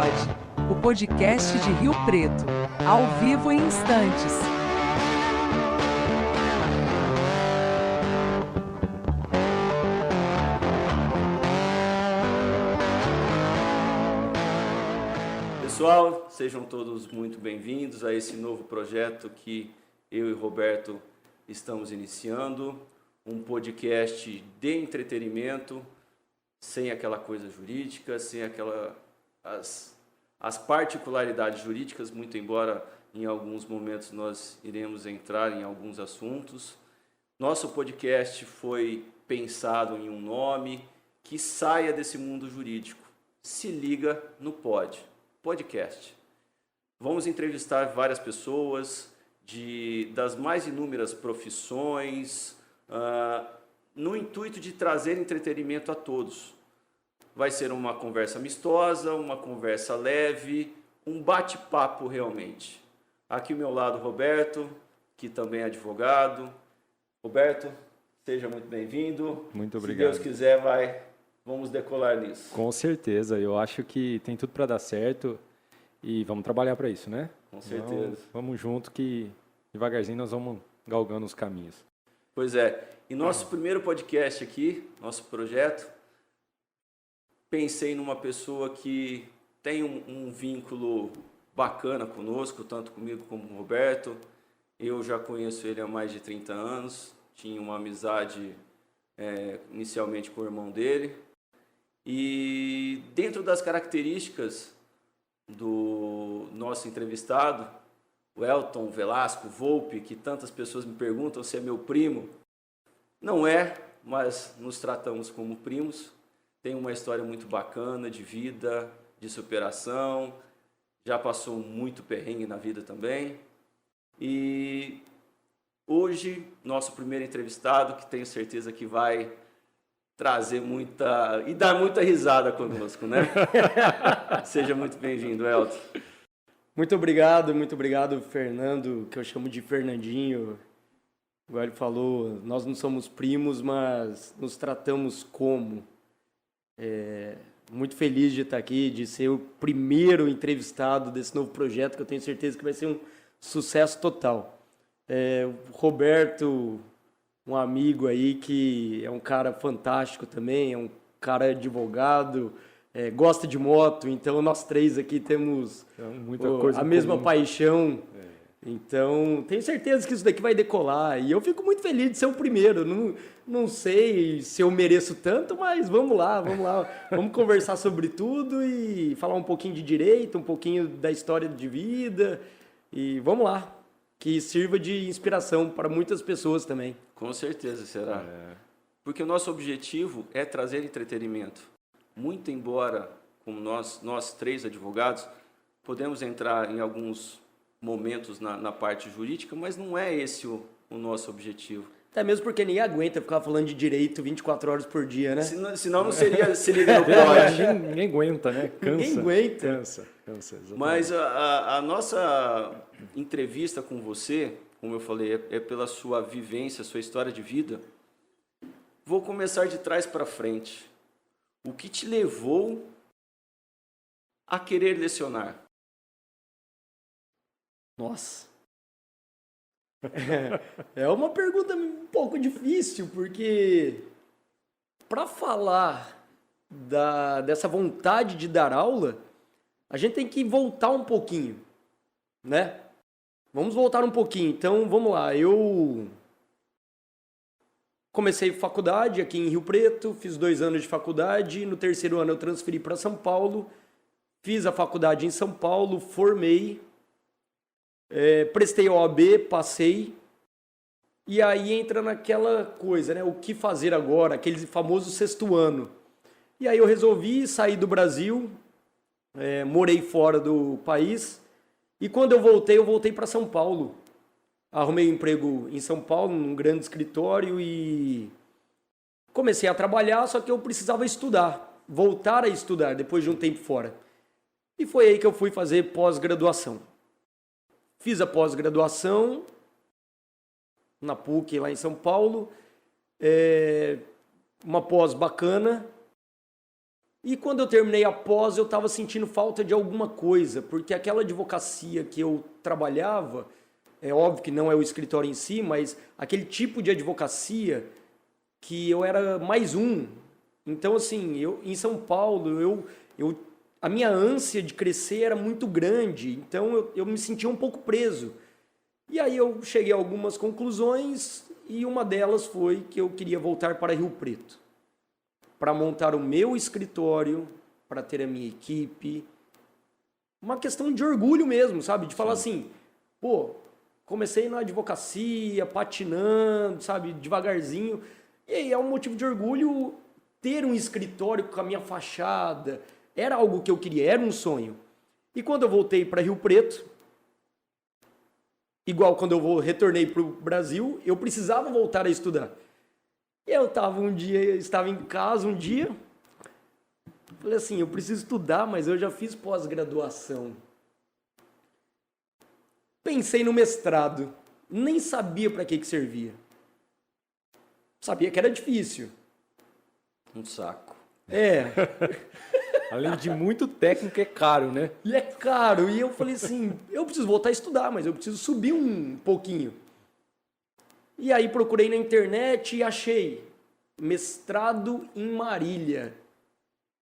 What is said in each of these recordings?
Pod, o podcast de Rio Preto, ao vivo em instantes. Pessoal, sejam todos muito bem-vindos a esse novo projeto que eu e Roberto estamos iniciando, um podcast de entretenimento, sem aquela coisa jurídica, sem as particularidades jurídicas, muito embora em alguns momentos nós iremos entrar em alguns assuntos. Nosso podcast foi pensado em um nome que saia desse mundo jurídico. Se liga no podcast. Vamos entrevistar várias pessoas das mais inúmeras profissões, no intuito de trazer entretenimento a todos. Vai ser uma conversa amistosa, uma conversa leve, um bate-papo realmente. Aqui ao meu lado, Roberto, que também é advogado. Roberto, seja muito bem-vindo. Muito obrigado. Se Deus quiser, vamos decolar nisso. Com certeza, eu acho que tem tudo para dar certo e vamos trabalhar para isso, né? Com certeza. Então, vamos junto que devagarzinho nós vamos galgando os caminhos. Pois é. E nosso primeiro podcast aqui, nosso projeto, pensei numa pessoa que tem um vínculo bacana conosco, tanto comigo como com o Roberto. Eu já conheço ele há mais de 30 anos, tinha uma amizade inicialmente com o irmão dele. E dentro das características do nosso entrevistado, o Elton Velasco Volpe, que tantas pessoas me perguntam se é meu primo. Não é, mas nos tratamos como primos. Tem uma história muito bacana de vida, de superação. Já passou muito perrengue na vida também. E hoje, nosso primeiro entrevistado, que tenho certeza que vai trazer e dar muita risada conosco, né? Seja muito bem-vindo, Elton. Muito obrigado, Fernando, que eu chamo de Fernandinho. Igual ele falou, nós não somos primos, mas nos tratamos como. Muito feliz de estar aqui, de ser o primeiro entrevistado desse novo projeto, que eu tenho certeza que vai ser um sucesso total. O Roberto, um amigo aí que é um cara fantástico também, é um cara advogado, gosta de moto, então nós três aqui temos a mesma paixão. Então, tenho certeza que isso daqui vai decolar. E eu fico muito feliz de ser o primeiro. Não sei se eu mereço tanto, mas vamos lá. Vamos conversar sobre tudo e falar um pouquinho de direito, um pouquinho da história de vida. E vamos lá. Que sirva de inspiração para muitas pessoas também. Com certeza será. Porque o nosso objetivo é trazer entretenimento. Muito embora, como nós três advogados, podemos entrar em alguns momentos na parte jurídica, mas não é esse o nosso objetivo. Até mesmo porque ninguém aguenta ficar falando de direito 24 horas por dia, né? Senão não seria Se Liga no Pod. Ninguém aguenta, né? Cansa. Ninguém aguenta. Cansa, exatamente. Mas a nossa entrevista com você, como eu falei, é pela sua vivência, sua história de vida. Vou começar de trás para frente. O que te levou a querer lecionar? Nossa. É uma pergunta um pouco difícil, porque para falar dessa vontade de dar aula, a gente tem que voltar um pouquinho, né? Vamos voltar um pouquinho. Então, vamos lá. Eu comecei faculdade aqui em Rio Preto, fiz 2 anos de faculdade, no 3º ano eu transferi para São Paulo, fiz a faculdade em São Paulo, formei, prestei a OAB, passei, e aí entra naquela coisa, né? O que fazer agora? Aquele famoso 6º ano. E aí eu resolvi sair do Brasil, morei fora do país, e quando eu voltei para São Paulo. Arrumei um emprego em São Paulo, num grande escritório, e comecei a trabalhar, só que eu precisava estudar, voltar a estudar depois de um tempo fora. E foi aí que eu fui fazer pós-graduação. Fiz a pós-graduação na PUC, lá em São Paulo. Uma pós bacana. E quando eu terminei a pós, eu estava sentindo falta de alguma coisa, porque aquela advocacia que eu trabalhava, é óbvio que não é o escritório em si, mas aquele tipo de advocacia que eu era mais um. Então, assim, eu em São Paulo, a minha ânsia de crescer era muito grande, então eu me sentia um pouco preso. E aí eu cheguei a algumas conclusões e uma delas foi que eu queria voltar para Rio Preto, para montar o meu escritório, para ter a minha equipe. Uma questão de orgulho mesmo, sabe? De falar assim, pô, comecei na advocacia, patinando, sabe? Devagarzinho. E aí é um motivo de orgulho ter um escritório com a minha fachada. Era algo que eu queria, era um sonho. E quando eu voltei para Rio Preto, igual quando eu retornei para o Brasil, eu precisava voltar a estudar. Eu estava em casa um dia, falei assim, eu preciso estudar, mas eu já fiz pós-graduação. Pensei no mestrado, nem sabia para que servia. Sabia que era difícil. Um saco. Além de muito técnico, é caro, né? E é caro. E eu falei assim, eu preciso voltar a estudar, mas eu preciso subir um pouquinho. E aí procurei na internet e achei mestrado em Marília.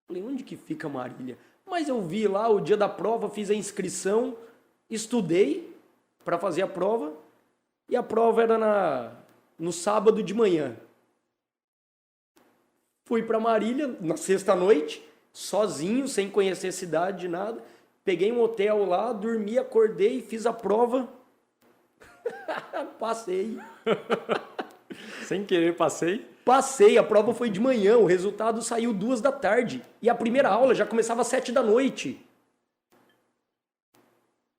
Falei, onde que fica Marília? Mas eu vi lá o dia da prova, fiz a inscrição, estudei para fazer a prova e a prova era no sábado de manhã. Fui para Marília na sexta-noite, sozinho, sem conhecer a cidade, nada. Peguei um hotel lá, dormi, acordei, fiz a prova. Passei. Sem querer, passei. Passei, a prova foi de manhã, o resultado saiu 2 da tarde. E a primeira aula já começava às 7 da noite.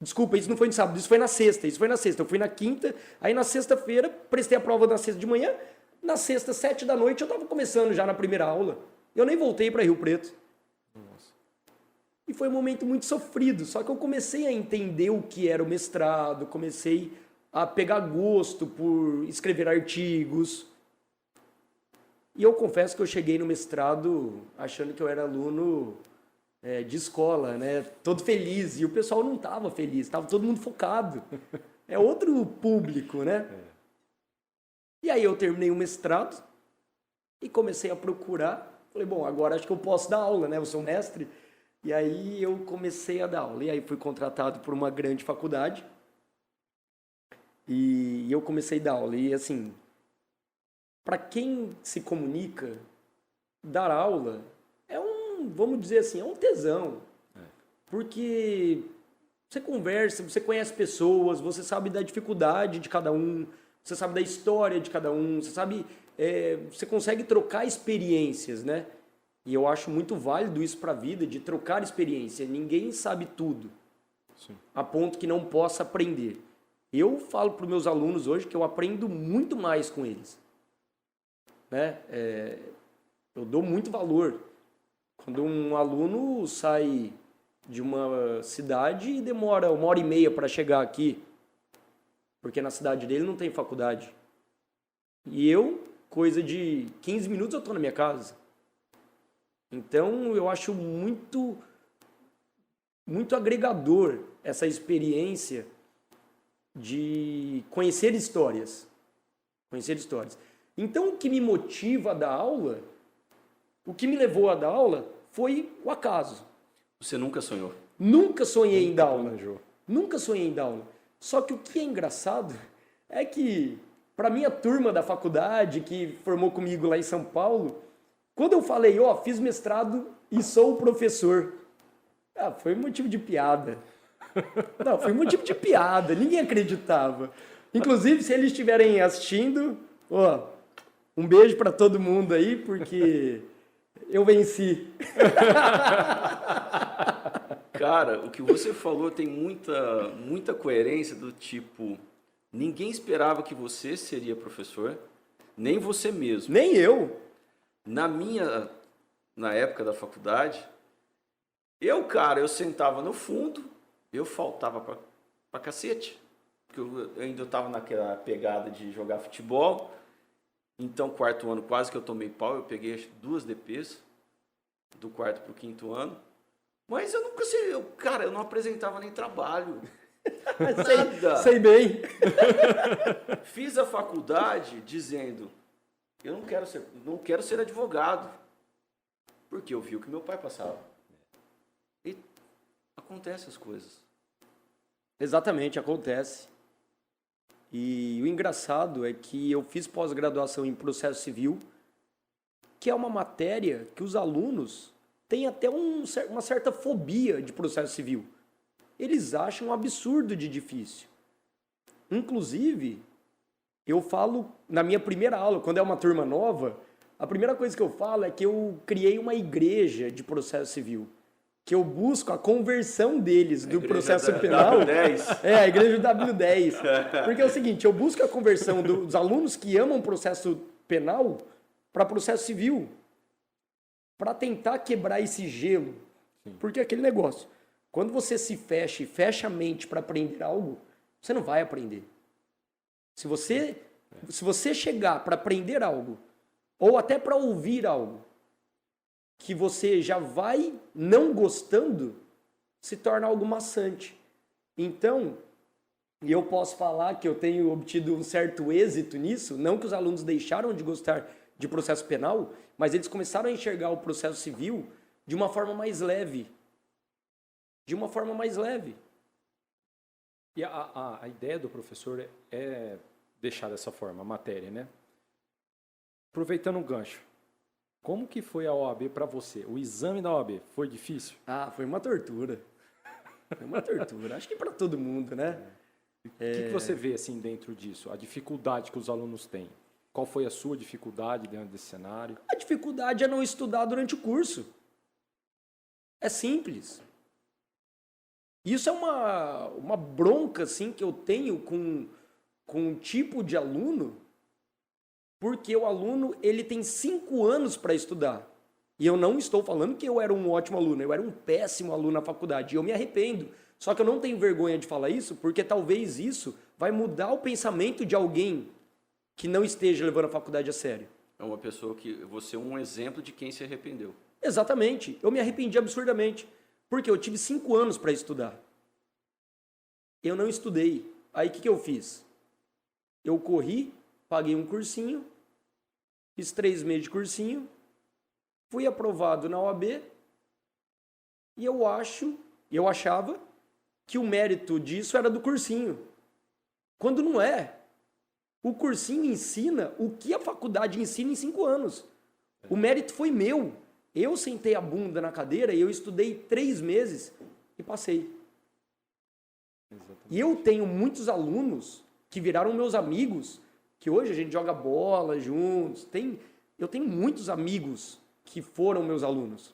Desculpa, isso não foi no sábado, isso foi na sexta. Eu fui na quinta, aí na sexta-feira, prestei a prova na sexta de manhã. Na sexta, 7 da noite, eu estava começando já na primeira aula. Eu nem voltei para Rio Preto. Nossa. E foi um momento muito sofrido, só que eu comecei a entender o que era o mestrado, comecei a pegar gosto por escrever artigos. E eu confesso que eu cheguei no mestrado achando que eu era aluno de escola, né? Todo feliz. E o pessoal não estava feliz, estava todo mundo focado. É outro público, né? E aí eu terminei o mestrado e comecei a procurar. Falei, bom, agora acho que eu posso dar aula, né? Eu sou mestre. E aí eu comecei a dar aula. E aí fui contratado por uma grande faculdade. E eu comecei a dar aula. E assim, para quem se comunica, dar aula é vamos dizer assim, é um tesão. Porque você conversa, você conhece pessoas, você sabe da dificuldade de cada um, você sabe da história de cada um, você sabe, você consegue trocar experiências, né? E eu acho muito válido isso para a vida, de trocar experiência. Ninguém sabe tudo, Sim. a ponto que não possa aprender. Eu falo para os meus alunos hoje que eu aprendo muito mais com eles. Né? Eu dou muito valor. Quando um aluno sai de uma cidade e demora 1h30 para chegar aqui, porque na cidade dele não tem faculdade. E eu, coisa de 15 minutos, eu estou na minha casa. Então, eu acho muito agregador essa experiência de conhecer histórias. Então, o que me motiva a dar aula, o que me levou a dar aula, foi o acaso. Você nunca sonhou? Nunca sonhei em dar aula. Planejou. Nunca sonhei em dar aula. Só que o que é engraçado é que, para minha turma da faculdade, que formou comigo lá em São Paulo, quando eu falei, fiz mestrado e sou professor, foi motivo de piada. Não, foi motivo de piada, ninguém acreditava. Inclusive, se eles estiverem assistindo, um beijo para todo mundo aí, porque eu venci. Cara, o que você falou tem muita coerência do tipo, ninguém esperava que você seria professor, nem você mesmo. Nem eu. Na época da faculdade, eu sentava no fundo, eu faltava pra cacete, porque eu ainda estava naquela pegada de jogar futebol. Então, quarto ano quase que eu tomei pau, eu peguei 2 DPs. do quarto para o quinto ano. Mas eu nunca sei, cara, eu não apresentava nem trabalho. Nada. Sei bem. Fiz a faculdade dizendo, eu não quero ser advogado. Porque eu vi o que meu pai passava. E acontecem as coisas. Exatamente, acontece. E o engraçado é que eu fiz pós-graduação em processo civil, que é uma matéria que os alunos têm até uma certa fobia de processo civil. Eles acham um absurdo de difícil. Inclusive, eu falo na minha primeira aula, quando é uma turma nova, a primeira coisa que eu falo é que eu criei uma igreja de processo civil, que eu busco a conversão deles do processo penal. W10. É, a igreja do W10. Porque é o seguinte, eu busco a conversão dos alunos que amam processo penal para processo civil, para tentar quebrar esse gelo. Porque é aquele negócio, quando você se fecha e fecha a mente para aprender algo, você não vai aprender. Se você chegar para aprender algo, ou até para ouvir algo, que você já vai não gostando, se torna algo maçante. Então, eu posso falar que eu tenho obtido um certo êxito nisso, não que os alunos deixaram de gostar de processo penal, mas eles começaram a enxergar o processo civil de uma forma mais leve. De uma forma mais leve. E a ideia do professor é deixar dessa forma a matéria, né? Aproveitando o gancho, como que foi a OAB para você? O exame da OAB foi difícil? Ah, foi uma tortura. Foi uma tortura. Acho que para todo mundo, né? O que você vê assim dentro disso? A dificuldade que os alunos têm? Qual foi a sua dificuldade dentro desse cenário? A dificuldade é não estudar durante o curso. É simples. Isso é uma bronca assim, que eu tenho com um tipo de aluno, porque o aluno ele tem 5 anos para estudar. E eu não estou falando que eu era um ótimo aluno, eu era um péssimo aluno na faculdade. E eu me arrependo. Só que eu não tenho vergonha de falar isso, porque talvez isso vai mudar o pensamento de alguém que não esteja levando a faculdade a sério. É uma pessoa que você é um exemplo de quem se arrependeu. Exatamente. Eu me arrependi absurdamente. Porque eu tive 5 anos para estudar. Eu não estudei. Aí o que eu fiz? Eu corri, paguei um cursinho, fiz 3 meses de cursinho, fui aprovado na OAB e eu achava que o mérito disso era do cursinho. Quando não é. O cursinho ensina o que a faculdade ensina em 5 anos. O mérito foi meu. Eu sentei a bunda na cadeira e eu estudei 3 meses e passei. Exatamente. E eu tenho muitos alunos que viraram meus amigos, que hoje a gente joga bola juntos. Eu tenho muitos amigos que foram meus alunos.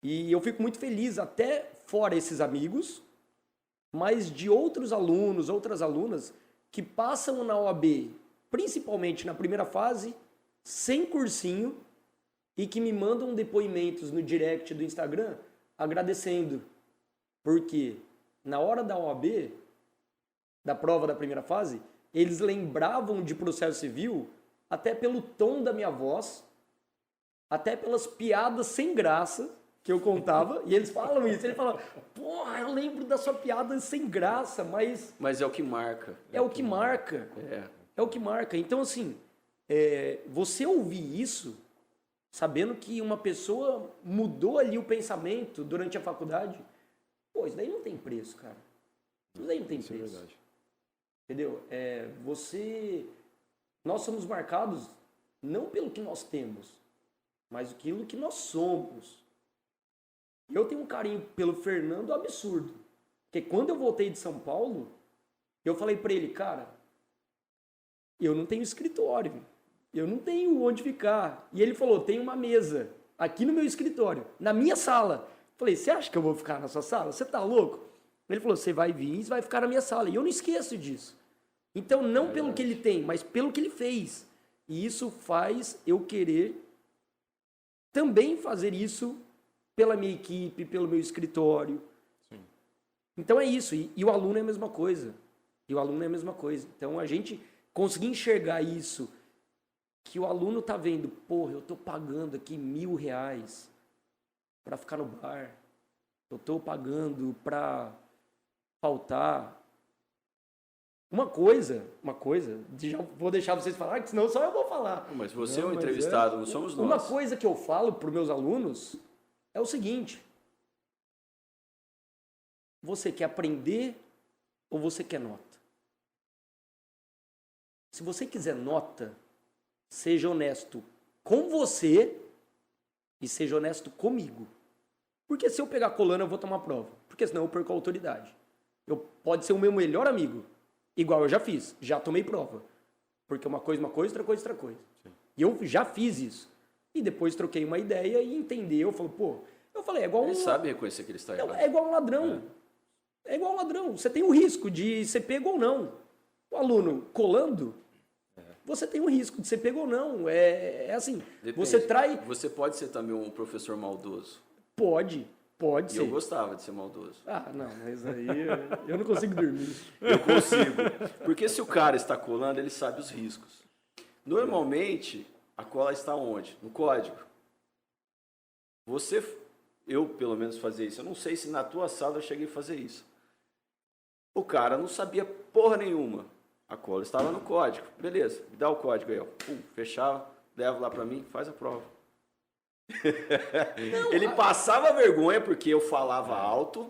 E eu fico muito feliz, até fora esses amigos, mas de outros alunos, outras alunas, que passam na OAB, principalmente na primeira fase, sem cursinho, e que me mandam depoimentos no direct do Instagram agradecendo. Porque na hora da OAB, da prova da primeira fase, eles lembravam de processo civil até pelo tom da minha voz, até pelas piadas sem graça que eu contava, e eles falam isso, ele fala, porra, eu lembro da sua piada sem graça, mas... Mas é o que marca. É o que marca. É o que marca. Então, assim, você ouvir isso, sabendo que uma pessoa mudou ali o pensamento durante a faculdade, pô, isso daí não tem preço, cara. Isso daí não tem preço. É verdade. Entendeu? Nós somos marcados não pelo que nós temos, mas aquilo que nós somos. Eu tenho um carinho pelo Fernando absurdo. Porque quando eu voltei de São Paulo, eu falei pra ele, cara, eu não tenho escritório, eu não tenho onde ficar. E ele falou, tem uma mesa aqui no meu escritório, na minha sala. Falei, você acha que eu vou ficar na sua sala? Você tá louco? Ele falou, você vai vir e vai ficar na minha sala. E eu não esqueço disso. Então, não pelo que ele tem, mas pelo que ele fez. E isso faz eu querer também fazer isso pela minha equipe, pelo meu escritório. Sim. Então é isso. E o aluno é a mesma coisa. Então a gente conseguir enxergar isso que o aluno tá vendo, porra, eu tô pagando aqui R$1.000 para ficar no bar, eu tô pagando para faltar. Uma coisa, já vou deixar vocês falar, senão só eu vou falar. Mas você é Não, um mas entrevistado, não somos nós. Uma coisa que eu falo para os meus alunos é o seguinte: você quer aprender ou você quer nota? Se você quiser nota, seja honesto com você e seja honesto comigo. Porque se eu pegar colando, eu vou tomar prova. Porque senão eu perco a autoridade. Pode ser o meu melhor amigo. Igual eu já fiz. Já tomei prova. Porque uma coisa, outra coisa. Sim. E eu já fiz isso. E depois troquei uma ideia e entendeu. Eu falei, é igual Ele sabe reconhecer que ele está errado. É igual um ladrão. É igual um ladrão. Você tem o risco de ser pego ou não. O aluno colando, você tem o risco de ser pego ou não. É assim. Depende. Você trai... Você pode ser também um professor maldoso. Pode E ser. eu gostava de ser maldoso. Ah, não, mas aí eu não consigo dormir. Eu consigo. Porque se o cara está colando, ele sabe os riscos. Normalmente, a cola está onde? No código. Eu pelo menos fazia isso. Eu não sei se na tua sala eu cheguei a fazer isso. O cara não sabia porra nenhuma. A cola estava no código. Beleza, me dá o código aí, ó. Fechava, leva lá para mim, faz a prova. Ele passava vergonha porque eu falava alto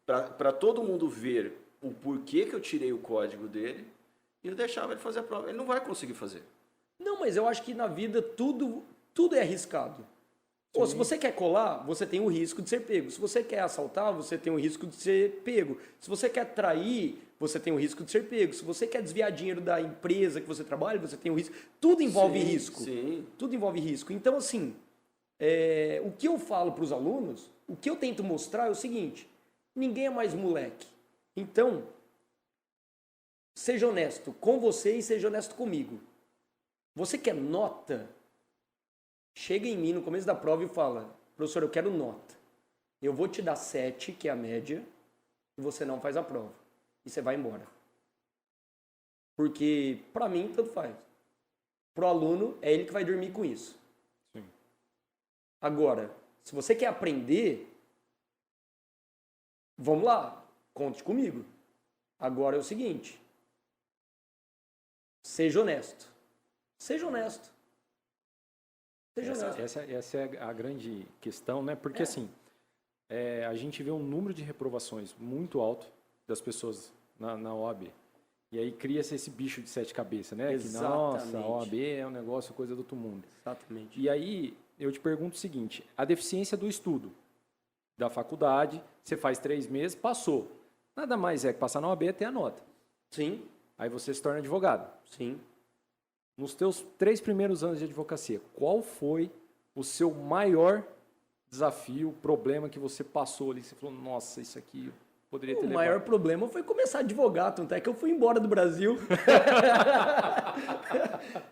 para todo mundo ver o porquê que eu tirei o código dele e eu deixava ele fazer a prova. Ele não vai conseguir fazer. Não, mas eu acho que na vida tudo é arriscado. Pô, se você quer colar, você tem o risco de ser pego. Se você quer assaltar, você tem o risco de ser pego. Se você quer trair, você tem o risco de ser pego. Se você quer desviar dinheiro da empresa que você trabalha, você tem o risco. Tudo envolve risco. Sim. Tudo envolve risco. Então, assim, o que eu falo para os alunos, o que eu tento mostrar é o seguinte: ninguém é mais moleque. Então, seja honesto com você e seja honesto comigo. Você quer nota? Chega em mim no começo da prova e fala: professor, eu quero nota. Eu vou te dar 7, que é a média, e você não faz a prova. E você vai embora. Porque, para mim, tanto faz. Pro aluno, é ele que vai dormir com isso. Sim. Agora, se você quer aprender, vamos lá, conte comigo. Agora é o seguinte: seja honesto. Seja honesto. Essa é a grande questão, né? Porque assim, a gente vê um número de reprovações muito alto das pessoas na OAB. E aí cria-se esse bicho de 7 cabeças, né? Exatamente. Que, nossa, a OAB é um negócio, coisa do outro mundo. Exatamente. E aí eu te pergunto o seguinte: a deficiência do estudo da faculdade, você faz 3 meses, passou. Nada mais é que passar na OAB é ter a nota. Sim. Aí você se torna advogado. Sim. Nos teus 3 primeiros anos de advocacia, qual foi o seu maior desafio, problema que você passou ali? Você falou, nossa, isso aqui eu poderia ter levado. O maior problema foi começar a advogar, tanto é que eu fui embora do Brasil.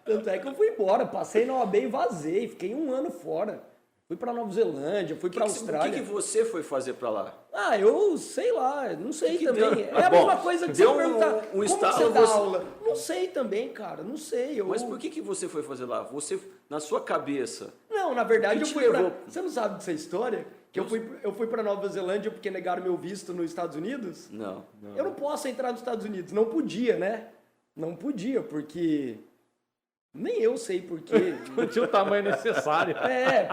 Tanto é que eu fui embora, passei na OAB e vazei, fiquei 1 ano fora. Fui para Nova Zelândia, fui para Austrália. O que você foi fazer para lá? Ah, eu sei lá, não sei Que também. deu? É a mesma coisa que você perguntar, um como estalo, você dá aula? Não sei também, cara, não sei. Mas por que você foi fazer lá? Você, na sua cabeça... Não, na verdade Que eu te fui levou? Você não sabe dessa história? Que eu fui para Nova Zelândia porque negaram meu visto nos Estados Unidos? Não. Eu não posso entrar nos Estados Unidos. Não podia, né? Não podia, porque... Nem eu sei porquê. Não tinha o tamanho necessário.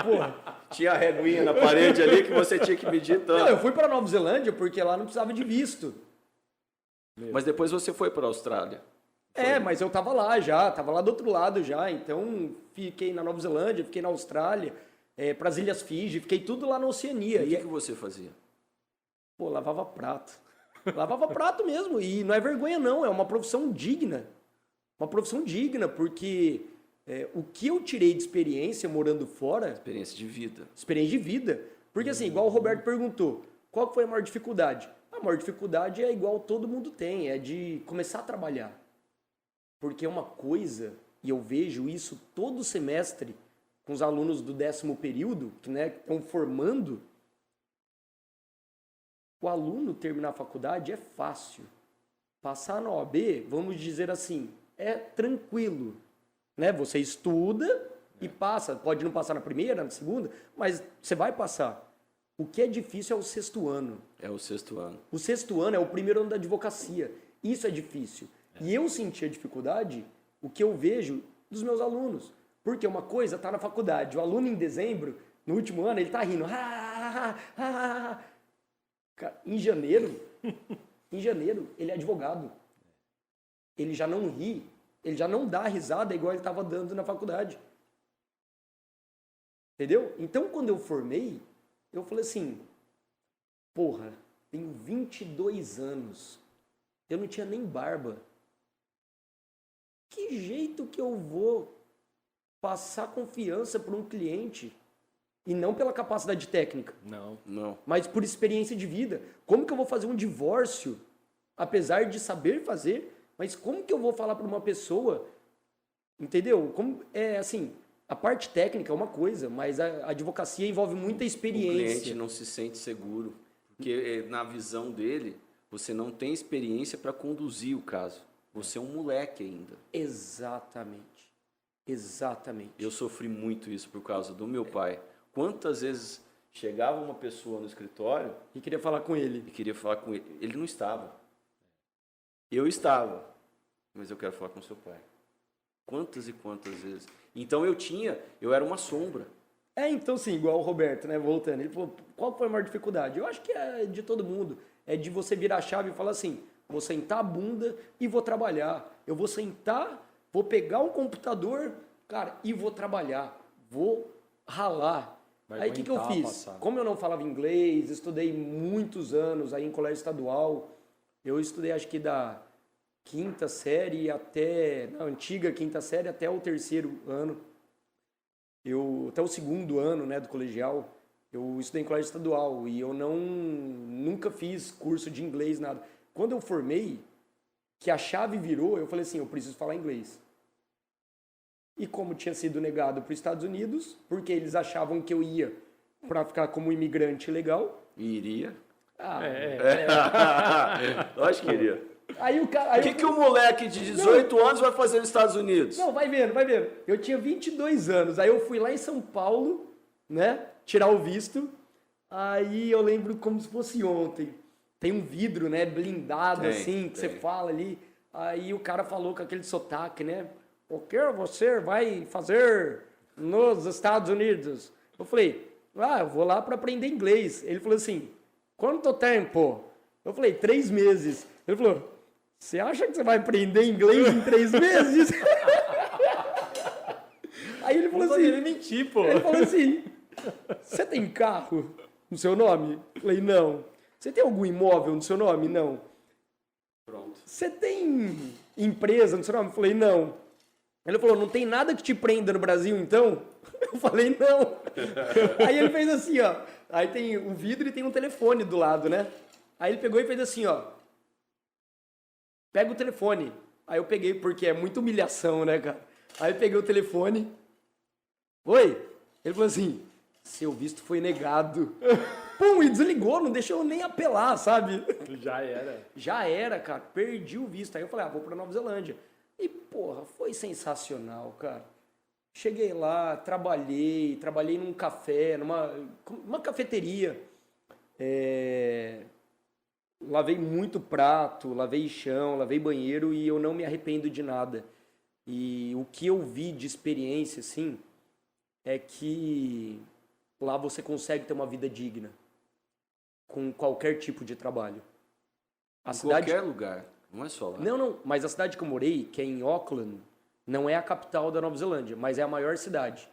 Porra. Tinha a reguinha na parede ali que você tinha que medir tanto. Não, eu fui para Nova Zelândia porque lá não precisava de visto. Mas depois você foi para a Austrália. Mas eu tava lá já, tava lá do outro lado já. Então, fiquei na Nova Zelândia, fiquei na Austrália, para as Ilhas Fiji, fiquei tudo lá na Oceania. E o que você fazia? Pô, lavava prato. Lavava prato mesmo. E não é vergonha, não. É uma profissão digna. Uma profissão digna, porque o que eu tirei de experiência morando fora... Experiência de vida. Experiência de vida. Porque assim, igual o Roberto perguntou, qual foi a maior dificuldade? A maior dificuldade é igual todo mundo tem, é de começar a trabalhar. Porque é uma coisa, e eu vejo isso todo semestre, com os alunos do 10º período, que estão formando, o aluno terminar a faculdade é fácil. Passar na OAB, vamos dizer assim, é tranquilo. né? Você estuda e passa. Pode não passar na primeira, na segunda, mas você vai passar. O que é difícil é o sexto ano. É o sexto ano. O sexto ano é o primeiro ano da advocacia. Isso é difícil. E eu senti a dificuldade, o que eu vejo dos meus alunos. Porque uma coisa está na faculdade. O aluno em dezembro, no último ano, ele está rindo. Cara, em janeiro, ele é advogado. Ele já não ri, ele já não dá risada igual ele estava dando na faculdade. Entendeu? Então, quando eu formei, eu falei assim, porra, tenho 22 anos, eu não tinha nem barba. Que jeito que eu vou passar confiança para um cliente? E não pela capacidade técnica. Não. Mas por experiência de vida. Como que eu vou fazer um divórcio, apesar de saber fazer, mas como que eu vou falar para uma pessoa, entendeu? Como, assim, a parte técnica é uma coisa, mas a advocacia envolve muita experiência. O cliente não se sente seguro, porque na visão dele, você não tem experiência para conduzir o caso. Você é um moleque ainda. Exatamente. Exatamente. Eu sofri muito isso por causa do meu pai. Quantas vezes chegava uma pessoa no escritório E queria falar com ele. e queria falar com ele. Ele não estava. Eu estava, mas eu quero falar com seu pai. Quantas e quantas vezes. Então eu era uma sombra. Então sim, igual o Roberto, né? Voltando. Ele falou, qual foi a maior dificuldade? Eu acho que é de todo mundo. É de você virar a chave e falar assim, vou sentar a bunda e vou trabalhar. Eu vou sentar, vou pegar um computador, cara, e vou trabalhar. Vou ralar. Aí o que eu fiz? Passar. Como eu não falava inglês, estudei muitos anos aí em colégio estadual. Eu estudei acho que da quinta série até, na antiga quinta série até o terceiro ano. Até o segundo ano, né, do colegial, eu estudei em colégio estadual e eu nunca fiz curso de inglês, nada. Quando eu formei, que a chave virou, eu falei assim, eu preciso falar inglês. E como tinha sido negado para os Estados Unidos, porque eles achavam que eu ia para ficar como imigrante legal. E iria. Lógico que iria. Aí o cara... O que um moleque de 18 anos vai fazer nos Estados Unidos? Não, vai vendo, vai vendo. Eu tinha 22 anos, aí eu fui lá em São Paulo, né, tirar o visto. Aí eu lembro como se fosse ontem. Tem um vidro, né, blindado assim, que você fala ali. Aí o cara falou com aquele sotaque, né? O que você vai fazer nos Estados Unidos? Eu falei, eu vou lá para aprender inglês. Ele falou assim, quanto tempo? Eu falei, 3 meses. Ele falou, você acha que você vai aprender inglês em 3 meses? Aí ele falou assim, ele mentir, pô. Ele falou assim, você tem carro no seu nome? Eu falei, não. Você tem algum imóvel no seu nome? Não. Pronto. Você tem empresa no seu nome? Eu falei, não. Ele falou, não tem nada que te prenda no Brasil, então? Eu falei, não. Aí ele fez assim, ó. Aí tem o vidro e tem um telefone do lado, né? Aí ele pegou e fez assim, ó. Pega o telefone. Aí eu peguei, porque é muita humilhação, né, cara? Aí eu peguei o telefone. Oi? Ele falou assim, seu visto foi negado. Pum, e desligou, não deixou eu nem apelar, sabe? Já era. Já era, cara. Perdi o visto. Aí eu falei, vou pra Nova Zelândia. E, porra, foi sensacional, cara. Cheguei lá, trabalhei num café, numa cafeteria. Lavei muito prato, lavei chão, lavei banheiro e eu não me arrependo de nada. E o que eu vi de experiência, assim, é que lá você consegue ter uma vida digna com qualquer tipo de trabalho. Qualquer lugar, não é só lá. Não, mas a cidade que eu morei, que é em Auckland, não é a capital da Nova Zelândia, mas é a maior cidade.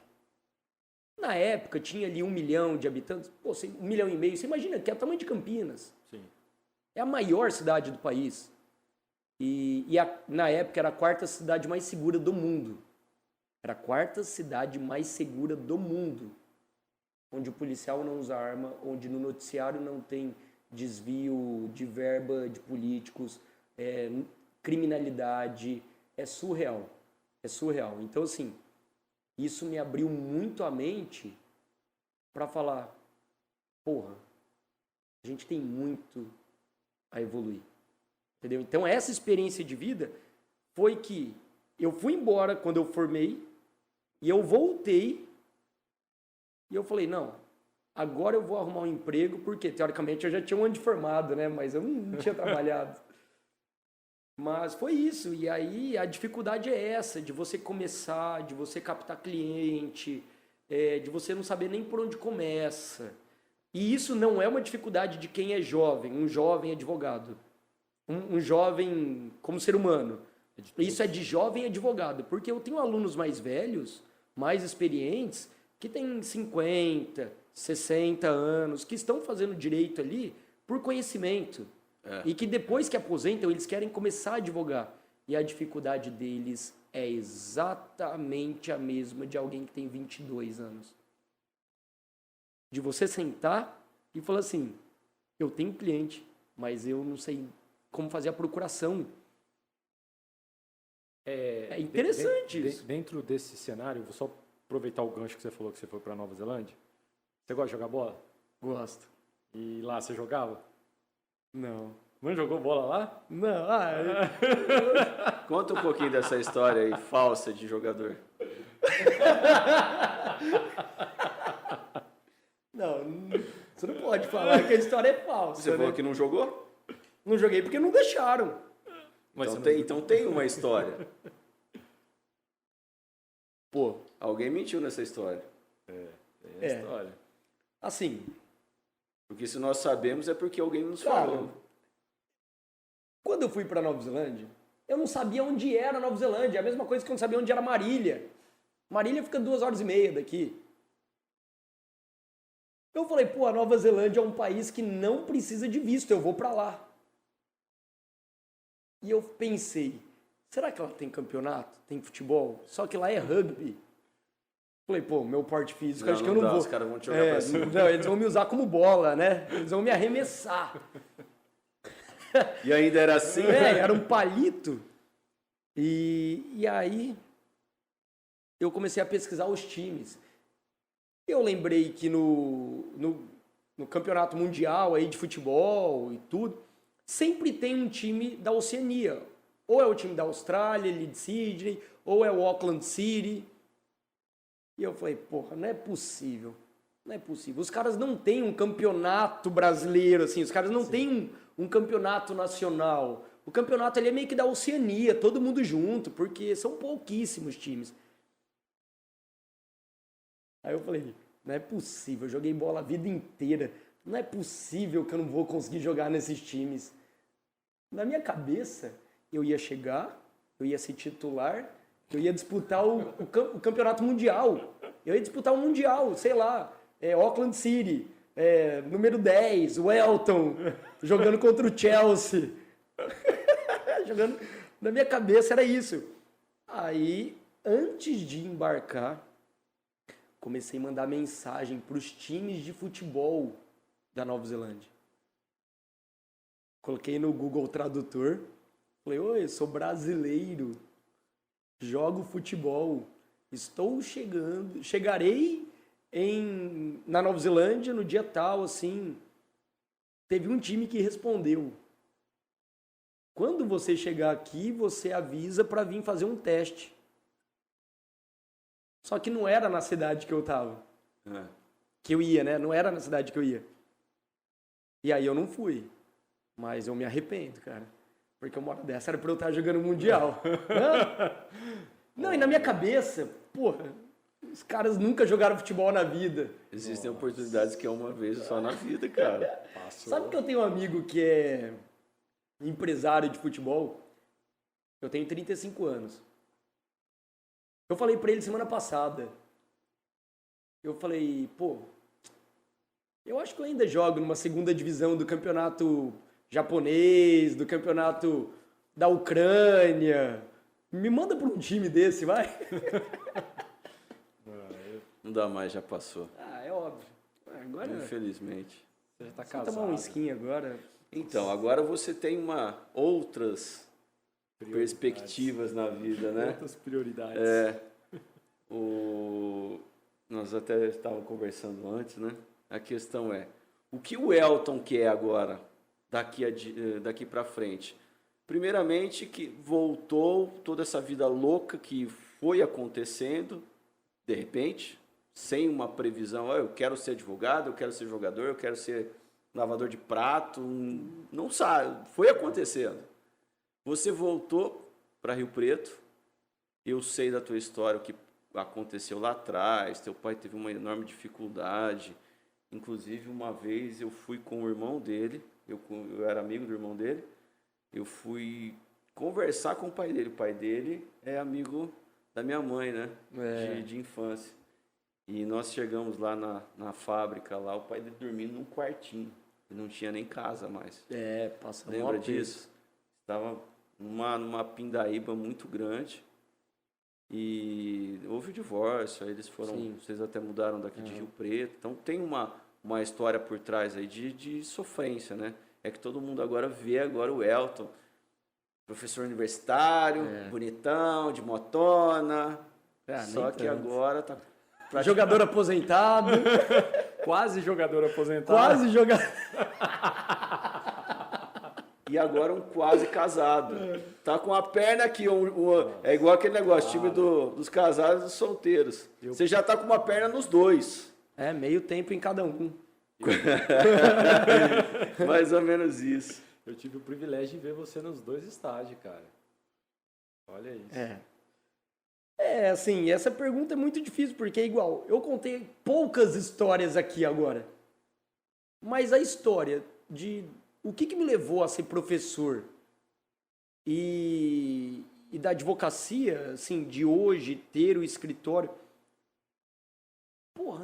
Na época tinha ali 1 milhão de habitantes, 1,5 milhão, você imagina que é o tamanho de Campinas. Sim. É a maior cidade do país. Na época era a 4ª cidade mais segura do mundo. Era a 4ª cidade mais segura do mundo. Onde o policial não usa arma, onde no noticiário não tem desvio de verba de políticos, criminalidade. É surreal. É surreal. Então, assim, isso me abriu muito a mente para falar, porra, a gente tem muito a evoluir. Entendeu? Então, essa experiência de vida foi que eu fui embora quando eu formei e eu voltei e eu falei, não, agora eu vou arrumar um emprego, porque teoricamente eu já tinha um ano de formado, né? Mas eu não tinha trabalhado. Mas foi isso. E aí a dificuldade é essa, de você começar, de você captar cliente, de você não saber nem por onde começa. E isso não é uma dificuldade de quem é jovem, um jovem advogado. Um jovem como ser humano. Isso é de jovem advogado. Porque eu tenho alunos mais velhos, mais experientes, que têm 50, 60 anos, que estão fazendo direito ali por conhecimento. E que depois que aposentam, eles querem começar a advogar. E a dificuldade deles é exatamente a mesma de alguém que tem 22 anos. De você sentar e falar assim, eu tenho cliente, mas eu não sei como fazer a procuração. É interessante isso. Dentro desse cenário, vou só aproveitar o gancho que você falou que você foi para Nova Zelândia. Você gosta de jogar bola? Gosto. E lá você jogava? Não. Não jogou bola lá? Não. Conta um pouquinho dessa história aí, falsa de jogador. Não, você não pode falar que a história é falsa. Você né? falou que não jogou? Não joguei porque não deixaram. Mas Então tem uma história. Pô, Alguém mentiu nessa história. É a história. assim, Porque se nós sabemos é porque alguém nos cara, falou. quando eu fui para Nova Zelândia, eu não sabia onde era Nova Zelândia. É a mesma coisa que eu não sabia onde era Marília. Marília fica 2h30 daqui. Eu falei, pô, a Nova Zelândia é um país que não precisa de visto, eu vou para lá. E eu pensei, será que ela tem campeonato? Tem futebol? Só que lá é rugby. Falei, pô, meu porte físico, acho que eu não vou. Os caras vão te jogar pra cima. Não, eles vão me usar como bola, né? Eles vão me arremessar. E ainda era assim? Era um palito. E aí eu comecei a pesquisar os times. Eu lembrei que no campeonato mundial aí de futebol e tudo, sempre tem um time da Oceania. Ou é o time da Austrália, ali de Sydney, ou é o Auckland City. E eu falei, porra, não é possível. Não é possível. Os caras não têm um campeonato brasileiro, assim. Os caras não têm um campeonato nacional. O campeonato ali é meio que da Oceania, todo mundo junto, porque são pouquíssimos times. Aí eu falei, não é possível, eu joguei bola a vida inteira. Não é possível que eu não vou conseguir jogar nesses times. Na minha cabeça, eu ia chegar, eu ia ser titular, eu ia disputar o campeonato mundial. Eu ia disputar o mundial, sei lá, Auckland City, número 10, o Elton, jogando contra o Chelsea. Jogando. Na minha cabeça era isso. Aí, antes de embarcar, comecei a mandar mensagem para os times de futebol da Nova Zelândia. Coloquei no Google Tradutor. Falei, oi, eu sou brasileiro. Jogo futebol. Estou chegando. Chegarei na Nova Zelândia no dia tal, assim. Teve um time que respondeu. Quando você chegar aqui, você avisa para vir fazer um teste. Só que não era na cidade que eu tava. Que eu ia, né? Não era na cidade que eu ia. E aí eu não fui. Mas eu me arrependo, cara. Porque uma hora dessa era pra eu estar jogando Mundial. Não, e na minha cabeça, porra, os caras nunca jogaram futebol na vida. Existem oportunidades que é uma vez só na vida, cara. Sabe que eu tenho um amigo que é empresário de futebol? Eu tenho 35 anos. Eu falei pra ele semana passada. Eu falei, pô, eu acho que eu ainda jogo numa segunda divisão do campeonato japonês, do campeonato da Ucrânia. Me manda pra um time desse, vai. Não dá mais, já passou. É óbvio. Agora, Infelizmente. Você já tá só casado. tomar um skin agora. Então, agora você tem outras perspectivas na vida, né? Outras prioridades. Nós até estávamos conversando antes, né? A questão é, o que o Elton quer agora, daqui para frente? Primeiramente que voltou toda essa vida louca que foi acontecendo, de repente, sem uma previsão, eu quero ser advogado, eu quero ser jogador, eu quero ser lavador de prato, não sabe, foi acontecendo. Você voltou para Rio Preto, eu sei da tua história, o que aconteceu lá atrás, teu pai teve uma enorme dificuldade, inclusive uma vez eu fui com o irmão dele, eu era amigo do irmão dele, eu fui conversar com o pai dele é amigo da minha mãe, né, de infância, e nós chegamos lá na fábrica, lá, o pai dele dormindo num quartinho, ele não tinha nem casa mais. Passa Lembra disso? Estava numa pindaíba muito grande. E houve o divórcio, aí eles foram, vocês até mudaram daqui de Rio Preto. Então tem uma história por trás aí de sofrência, né? É que todo mundo agora vê o Elton, professor universitário, bonitão, de motona. Só que agora tá jogador aposentado. Quase jogador aposentado. Quase jogador. E agora um quase casado. Tá com a perna aqui. É igual aquele negócio, time dos casados e dos solteiros. Você já tá com uma perna nos dois. Meio tempo em cada um. Mais ou menos isso. Eu tive o privilégio de ver você nos dois estágios, cara. Olha isso. Assim, essa pergunta é muito difícil, porque é igual, eu contei poucas histórias aqui agora. Mas a história de o que me levou a ser professor e da advocacia, assim, de hoje, ter o escritório,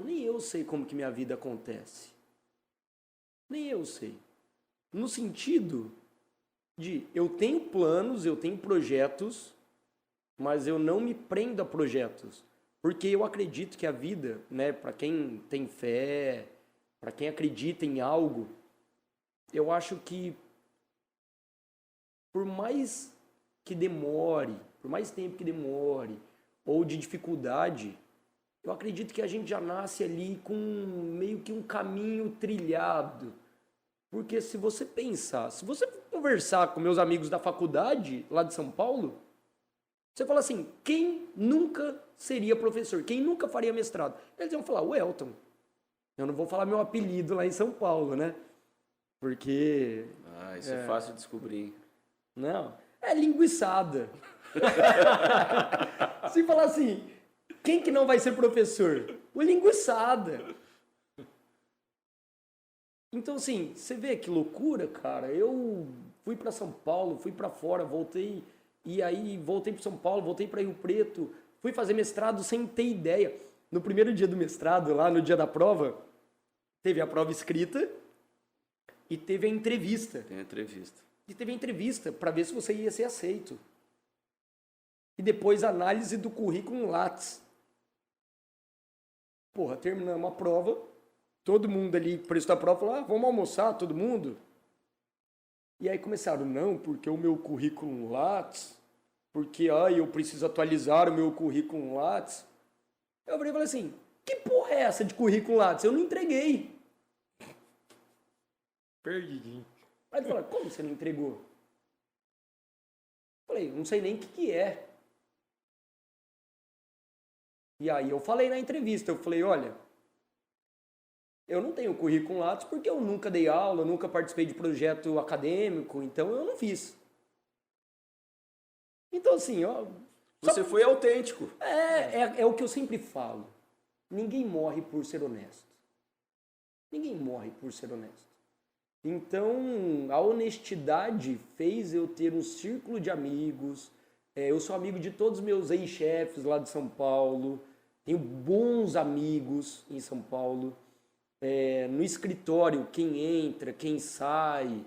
nem eu sei como que minha vida acontece. Nem eu sei. No sentido de eu tenho planos, eu tenho projetos, mas eu não me prendo a projetos. Porque eu acredito que a vida, né, para quem tem fé, para quem acredita em algo, eu acho que por mais que demore, por mais tempo que demore, ou de dificuldade, eu acredito que a gente já nasce ali com meio que um caminho trilhado. Porque se você pensar, se você conversar com meus amigos da faculdade, lá de São Paulo, você fala assim, quem nunca seria professor? Quem nunca faria mestrado? Eles vão falar, o Elton. Eu não vou falar meu apelido lá em São Paulo, né? Porque... isso é fácil de descobrir. Não, é linguiçada. Se falar assim, quem que não vai ser professor? O linguiçada. Então, assim, você vê que loucura, cara. Eu fui para São Paulo, fui para fora, voltei... E aí voltei para São Paulo, voltei para Rio Preto, fui fazer mestrado sem ter ideia. No primeiro dia do mestrado, lá no dia da prova, teve a prova escrita e teve a entrevista. Tem a entrevista. E teve a entrevista para ver se você ia ser aceito. E depois a análise do currículo Lattes. Terminamos a prova, todo mundo ali prestou a prova, falou, vamos almoçar, todo mundo? E aí começaram, não, porque o meu currículo Lattes, porque eu preciso atualizar o meu currículo Lattes. Eu falei assim, que porra é essa de currículo Lattes? Eu não entreguei. Perdidinho. Aí ele falou, como você não entregou? Eu falei, não sei nem o que é. E aí eu falei na entrevista, eu falei, olha, eu não tenho currículo Lattes porque eu nunca dei aula, eu nunca participei de projeto acadêmico, então eu não fiz. Então, assim, você foi autêntico. É o que eu sempre falo. Ninguém morre por ser honesto. Ninguém morre por ser honesto. Então, a honestidade fez eu ter um círculo de amigos. Eu sou amigo de todos os meus ex-chefes lá de São Paulo. Tenho bons amigos em São Paulo. No escritório, quem entra, quem sai,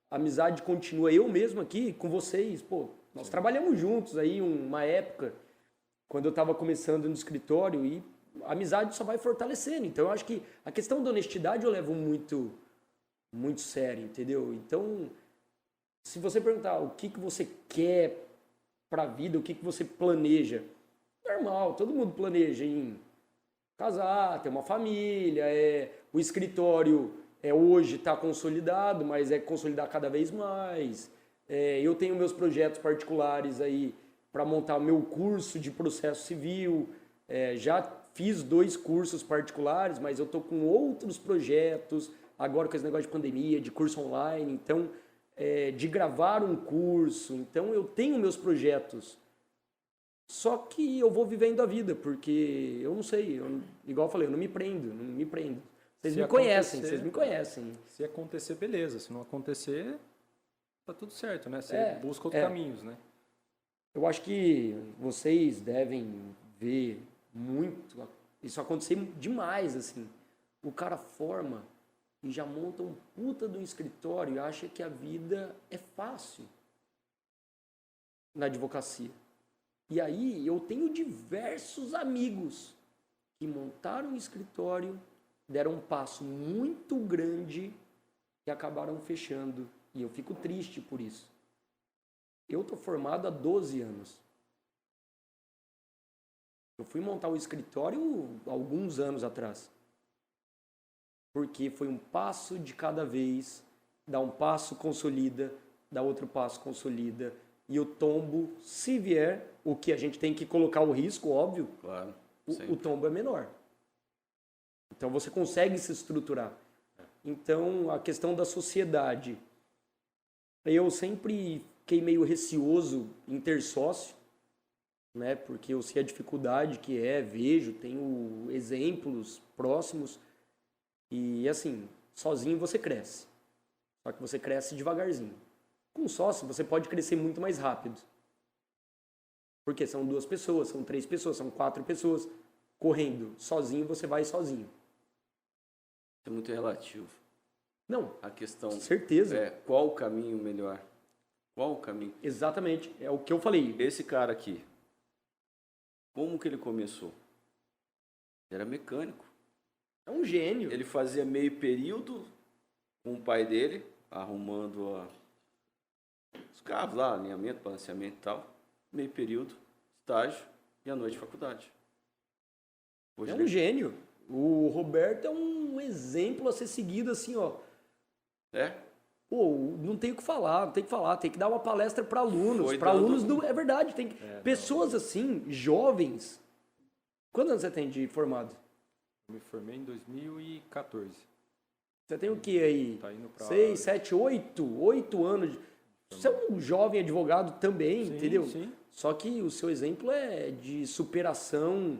a amizade continua. Eu mesmo aqui com vocês, nós trabalhamos juntos aí uma época, quando eu estava começando no escritório, e a amizade só vai fortalecendo. Então eu acho que a questão da honestidade eu levo muito, muito sério, entendeu? Então, se você perguntar o que você quer para a vida, o que você planeja, normal, todo mundo planeja em casar, ter uma família, o escritório hoje está consolidado, mas é consolidar cada vez mais, Eu tenho meus projetos particulares aí para montar meu curso de processo civil. Já fiz 2 cursos particulares, mas eu estou com outros projetos, agora com esse negócio de pandemia, de curso online, então, de gravar um curso. Então, eu tenho meus projetos. Só que eu vou vivendo a vida, porque eu não sei, igual eu falei, eu não me prendo. Vocês me conhecem. Se acontecer, beleza. Se não acontecer, tá tudo certo, né? Você busca outros caminhos, né? Eu acho que vocês devem ver muito isso acontecer demais, assim. O cara forma e já monta um puta do escritório e acha que a vida é fácil na advocacia. E aí eu tenho diversos amigos que montaram um escritório, deram um passo muito grande e acabaram fechando. E eu fico triste por isso. Eu tô formado há 12 anos. Eu fui montar o escritório alguns anos atrás. Porque foi um passo de cada vez, dá um passo, consolida, dá outro passo, consolida. E o tombo, se vier, o que a gente tem que colocar o risco, óbvio, Claro. o tombo é menor. Então você consegue se estruturar. Então a questão da sociedade, eu sempre fiquei meio receoso em ter sócio, né? Porque eu sei a dificuldade que vejo, tenho exemplos próximos e assim, sozinho você cresce. Só que você cresce devagarzinho. Com sócio você pode crescer muito mais rápido. Porque são 2 pessoas, são 3 pessoas, são 4 pessoas correndo. Sozinho você vai sozinho. É muito relativo. Não, A questão certeza. é qual o caminho melhor? Qual o caminho? Exatamente, é o que eu falei. Esse cara aqui, como que ele começou? Ele era mecânico. É um gênio. Ele fazia meio período com o pai dele, arrumando os carros lá, alinhamento, balanceamento e tal. Meio período, estágio e à noite faculdade. Hoje É um gênio. O Roberto é um exemplo a ser seguido assim, ó. Pô, não tem o que falar, não tem que falar, tem que dar uma palestra para alunos, é verdade, tem que, pessoas assim, jovens. Quantos anos você tem de formado? Eu me formei em 2014. Você tem o que aí? Tá indo pra 6, 7, 8 anos. Você é um jovem advogado também, Sim, entendeu? sim. Só que o seu exemplo é de superação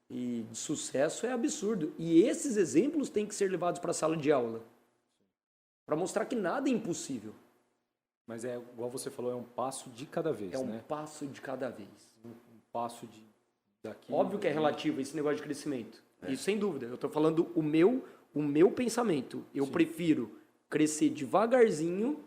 e de sucesso é absurdo. E esses exemplos têm que ser levados para a sala de aula. Para mostrar que nada é impossível. Mas igual você falou, é um passo de cada vez, É um né? passo de cada vez. Um passo daqui. Óbvio que é relativo esse negócio de crescimento. Isso sem dúvida. Eu estou falando o meu pensamento. Eu prefiro crescer devagarzinho.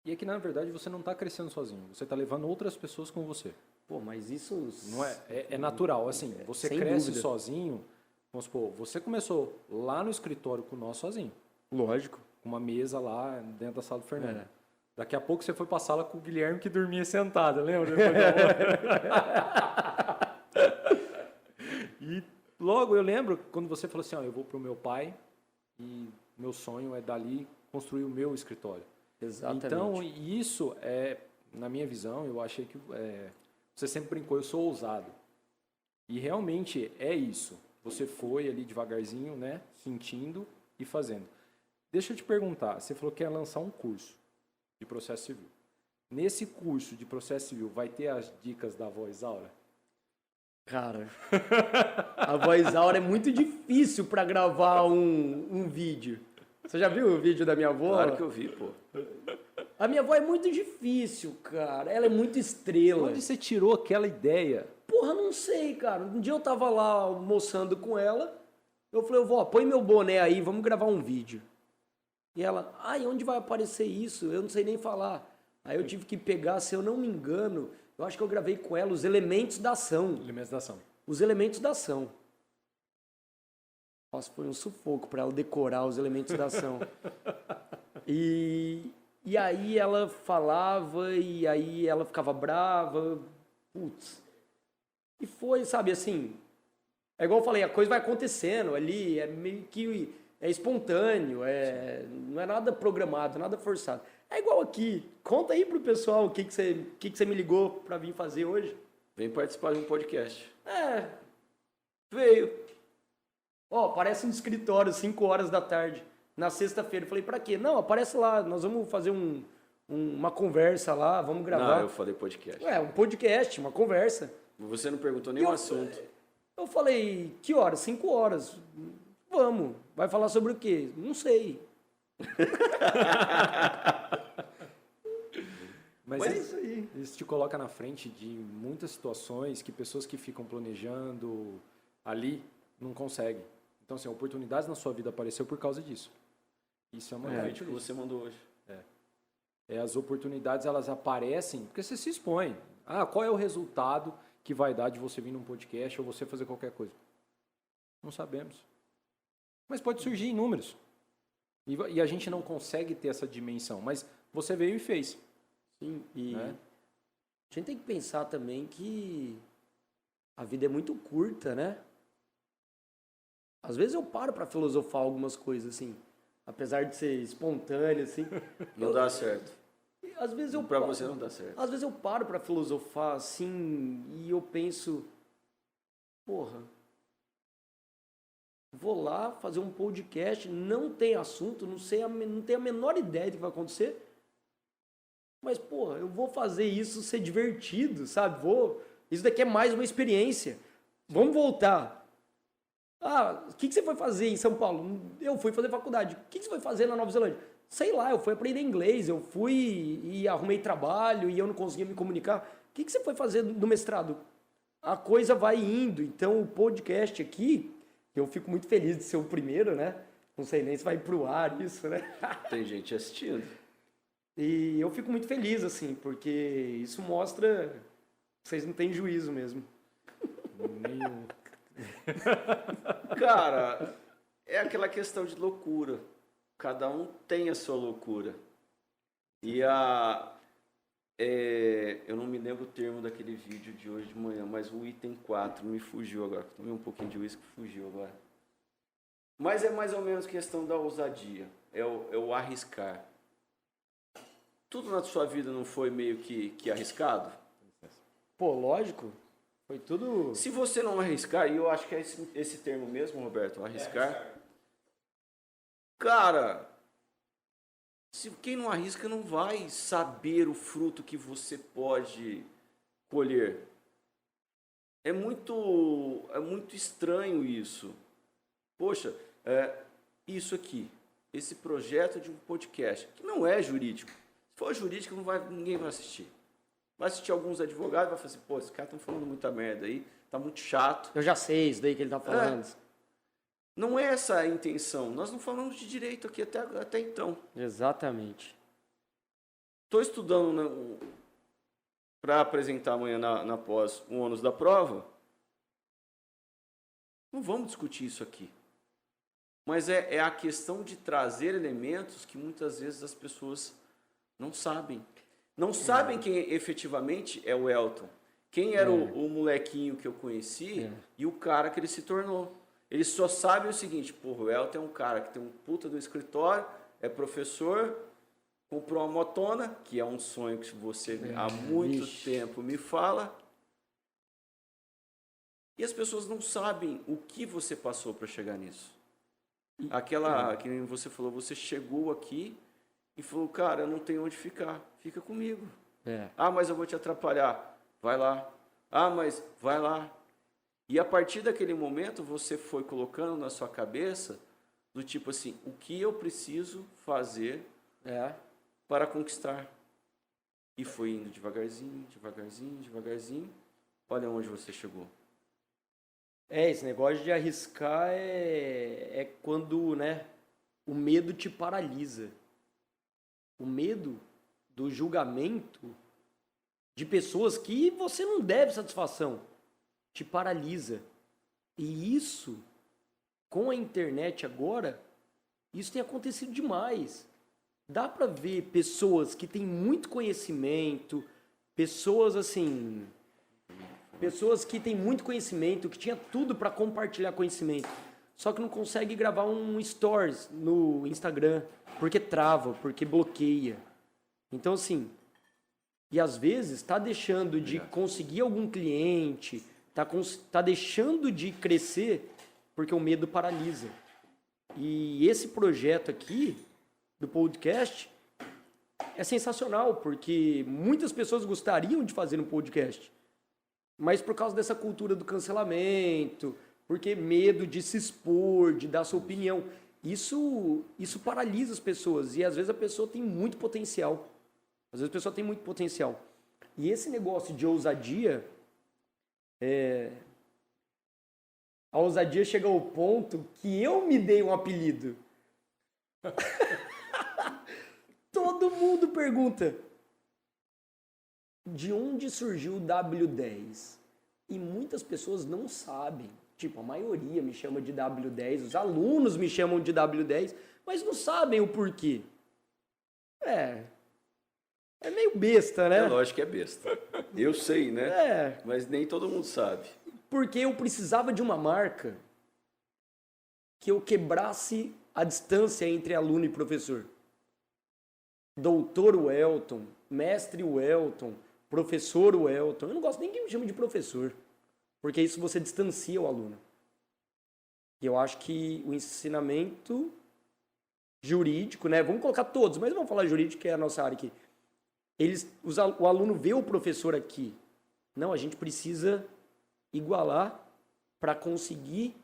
E é que, na verdade, você não está crescendo sozinho. Você está levando outras pessoas com você. Pô, mas isso... Não é natural. Assim, você sem cresce dúvida. sozinho. Vamos supor, você começou lá no escritório com nós sozinho. Lógico. Com uma mesa lá dentro da sala do Fernando. É. Daqui a pouco você foi para a sala com o Guilherme que dormia sentado, lembra? E logo eu lembro quando você falou assim, ó, eu vou pro meu pai e meu sonho é dali construir o meu escritório. Exatamente. Então, isso na minha visão, eu achei que você sempre brincou, eu sou ousado. E realmente é isso. Você foi ali devagarzinho, né, sentindo e fazendo. Deixa eu te perguntar, você falou que ia lançar um curso de processo civil. Nesse curso de processo civil vai ter as dicas da voz Aura? Cara, a voz Aura é muito difícil para gravar um vídeo. Você já viu o vídeo da minha avó? Claro que eu vi, pô. A minha avó é muito difícil, cara. Ela é muito estrela. Onde você tirou aquela ideia? Porra, não sei, cara. Um dia eu tava lá almoçando com ela. Eu falei, vó, põe meu boné aí, vamos gravar um vídeo. E ela, onde vai aparecer isso? Eu não sei nem falar. Aí eu tive que pegar, se eu não me engano, eu acho que eu gravei com ela os elementos da ação. Elementos da ação. Os elementos da ação. Nossa, foi um sufoco para ela decorar os elementos da ação. E aí ela falava, e aí ela ficava brava. Putz. E foi, sabe, assim... É igual eu falei, a coisa vai acontecendo ali, é meio que... é espontâneo, não é nada programado, nada forçado. É igual aqui. Conta aí pro pessoal o que você me ligou para vir fazer hoje. Vem participar de um podcast. Veio. Aparece no escritório, 5 horas da tarde, na sexta-feira. Eu falei, pra quê? Não, aparece lá, nós vamos fazer uma conversa lá, vamos gravar. Não, eu falei podcast. Um podcast, uma conversa. Você não perguntou nenhum assunto. Eu falei, que horas? 5 horas. Vamos. Vai falar sobre o quê? Não sei. Mas é isso aí. Isso te coloca na frente de muitas situações que pessoas que ficam planejando ali não conseguem. Então, assim, oportunidades na sua vida apareceu por causa disso. Isso é uma vídeo que você mandou hoje. As oportunidades, elas aparecem porque você se expõe. Qual é o resultado que vai dar de você vir num podcast ou você fazer qualquer coisa? Não sabemos. Mas pode surgir inúmeros. E a gente não consegue ter essa dimensão. Mas você veio e fez. Sim, e a gente tem que pensar também que a vida é muito curta, né? Às vezes eu paro para filosofar algumas coisas, assim. Apesar de ser espontâneo, assim. Não dá certo. Às vezes Pra você não dá certo. Às vezes eu paro para filosofar, assim, e eu penso... Porra... Vou lá fazer um podcast, não tem assunto, não tenho a menor ideia do que vai acontecer. Mas, porra, eu vou fazer isso ser divertido, sabe? Isso daqui é mais uma experiência. Vamos voltar. O que você foi fazer em São Paulo? Eu fui fazer faculdade. O que você foi fazer na Nova Zelândia? Sei lá, eu fui aprender inglês, eu fui e arrumei trabalho e eu não conseguia me comunicar. O que você foi fazer no mestrado? A coisa vai indo. Então, o podcast aqui, eu fico muito feliz de ser o primeiro, né? Não sei nem se vai pro ar isso, né? Tem gente assistindo. E eu fico muito feliz, assim, porque isso mostra que vocês não têm juízo mesmo. Nenhum. Cara, é aquela questão de loucura. Cada um tem a sua loucura. E eu não me lembro o termo daquele vídeo de hoje de manhã, mas o item 4 me fugiu agora. Tomei um pouquinho de uísque, fugiu agora. Mas é mais ou menos questão da ousadia. É o arriscar. Tudo na sua vida não foi meio que arriscado? Pô, lógico. Foi tudo... Se você não arriscar, e eu acho que é esse termo mesmo, Roberto, arriscar. Cara, quem não arrisca não vai saber o fruto que você pode colher. É muito estranho isso. Poxa, isso aqui, esse projeto de um podcast, que não é jurídico. Se for jurídico, ninguém vai assistir. Vai assistir alguns advogados e vai falar assim, pô, esses caras estão falando muita merda aí, tá muito chato. Eu já sei isso daí que ele tá falando. Não é essa a intenção. Nós não falamos de direito aqui até então. Exatamente. Estou estudando para apresentar amanhã na pós o ônus da prova. Não vamos discutir isso aqui. Mas é a questão de trazer elementos que muitas vezes as pessoas não sabem. Não sabem quem efetivamente é o Elton. Quem era o molequinho que eu conheci e o cara que ele se tornou. Eles só sabem o seguinte, porra, o Elton é um cara que tem um puta do escritório, é professor, comprou uma motona, que é um sonho que você há muito tempo me fala. E as pessoas não sabem o que você passou para chegar nisso. Que nem você falou, você chegou aqui e falou, cara, eu não tenho onde ficar, fica comigo. Mas eu vou te atrapalhar, vai lá. Mas vai lá. E a partir daquele momento você foi colocando na sua cabeça do tipo assim, o que eu preciso fazer para conquistar? E foi indo devagarzinho, devagarzinho, devagarzinho. Olha onde você chegou. Esse negócio de arriscar é quando, né, o medo te paralisa. O medo do julgamento de pessoas que você não deve satisfação te paralisa. E isso, com a internet agora, isso tem acontecido demais. Dá para ver pessoas que têm muito conhecimento, pessoas que têm muito conhecimento, que tinha tudo para compartilhar conhecimento. só que não consegue gravar um stories no Instagram, porque trava, porque bloqueia. Então, assim, e às vezes está deixando de conseguir algum cliente, tá deixando de crescer porque o medo paralisa. E esse projeto aqui, do podcast, é sensacional, porque muitas pessoas gostariam de fazer um podcast, mas por causa dessa cultura do cancelamento, porque medo de se expor, de dar sua opinião, isso paralisa as pessoas. E às vezes a pessoa tem muito potencial. E esse negócio de ousadia, a ousadia chega ao ponto que eu me dei um apelido. Todo mundo pergunta de onde surgiu o W10. E muitas pessoas não sabem. Tipo, a maioria me chama de W10, os alunos me chamam de W10, mas não sabem o porquê. É meio besta, né? É lógico que é besta. Eu sei, né? Mas nem todo mundo sabe. Porque eu precisava de uma marca que eu quebrasse a distância entre aluno e professor. Doutor Welton, mestre Welton, professor Welton. Eu não gosto nem que me chame de professor, porque isso você distancia o aluno. E eu acho que o ensinamento jurídico, né? Vamos colocar todos, mas vamos falar jurídico, que é a nossa área aqui. O aluno vê o professor aqui. Não, a gente precisa igualar para conseguir